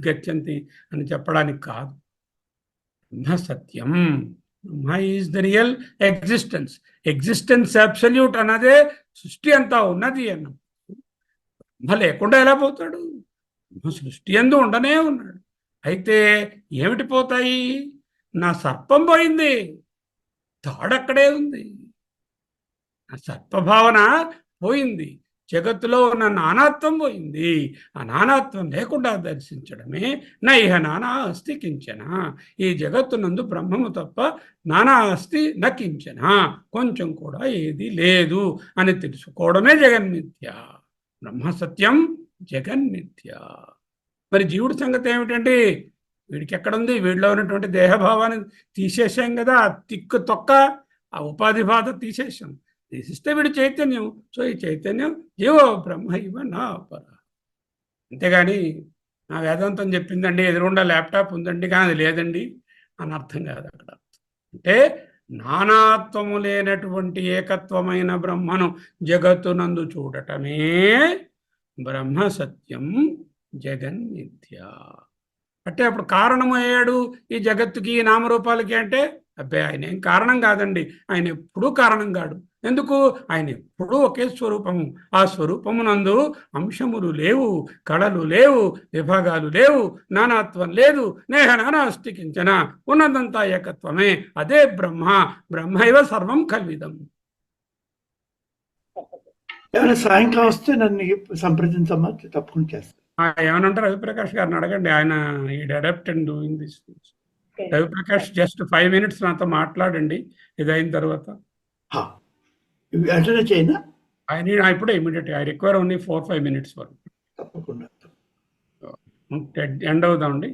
గచ్చంతి అని చెప్పడానికి కాదు. బ్రహ్మ సత్యం, Brahma is the real existence. Existence absolute అన్నదే సృష్టి అంతా ఉన్నది అన్న. బ్రహ్మ లేకుండా ఎలా పోతాడు? బ్రహ్మ సృష్టి అందు ఉండనే ఉన్నాడు. అయితే ఏమిటి పోతాయి? నా సర్పం పోయింది, తాడక్కడే ఉంది. ఆ సర్పభావన పోయింది, జగత్తులో ఉన్న నానాత్వం పోయింది. ఆ నానాత్వం లేకుండా దర్శించడమే నైహ నానా అస్తి కించన. ఈ జగత్తునందు బ్రహ్మము తప్ప నానా అస్తి నకించన, కొంచెం కూడా ఏది లేదు అని తెలుసుకోవడమే జగన్మిథ్య. బ్రహ్మ సత్యం జగన్మిథ్య. మరి జీవుడి సంగతి ఏమిటంటే, వీడికి ఎక్కడుంది? వీడిలో ఉన్నటువంటి దేహభావాన్ని తీసేసాం కదా, తిక్కు తొక్క ఆ ఉపాధి బాధ తీసేసాం. తీసిస్తే వీడి చైతన్యం. సో ఈ చైతన్యం జీవో బ్రహ్మ ఇవ నా పర. అంతేగాని నా వేదాంతం చెప్పిందండి, ఎదురుగుండా ల్యాప్టాప్ ఉందండి కానీ అది లేదండి అని అర్థం కాదు అక్కడ. అంటే నానాత్వము లేనటువంటి ఏకత్వమైన బ్రహ్మను జగత్తునందు చూడటమే బ్రహ్మ సత్యం జగన్మిథ్య. అంటే అప్పుడు కారణం అయ్యాడు ఈ జగత్తుకి, ఈ నామరూపాలకి అంటే, అబ్బాయి ఆయన ఏం కారణం కాదండి, ఆయన ఎప్పుడూ కారణం కాడు. ఎందుకు? ఆయన ఎప్పుడూ ఒకే స్వరూపము. ఆ స్వరూపమునందు అంశములు లేవు, కళలు లేవు, విభాగాలు లేవు, నానాత్వం లేదు. నేహ నానాస్తి కించన, ఉన్నదంతా ఏకత్వమే. అదే బ్రహ్మ. బ్రహ్మైవ సర్వం కల్విదం. ఏమైనా సాయంకాలం వస్తే నన్ను సంప్రదించమ్మా, తప్పకుండా చేస్తాను. ఏమనంటారు? రవిప్రకాష్ గారిని అడగండి, ఆయన ఈడ్ adapt and doing this. Raviprakash just 5 minutes నాతో మాట్లాడండి ఇది అయిన తర్వాత. వెంటనే చేయనా? ఆయన ఇప్పుడే immediate, I require only 4-5 minutes వరకు. తప్పకుండా ఎండ్ అవుదామండి.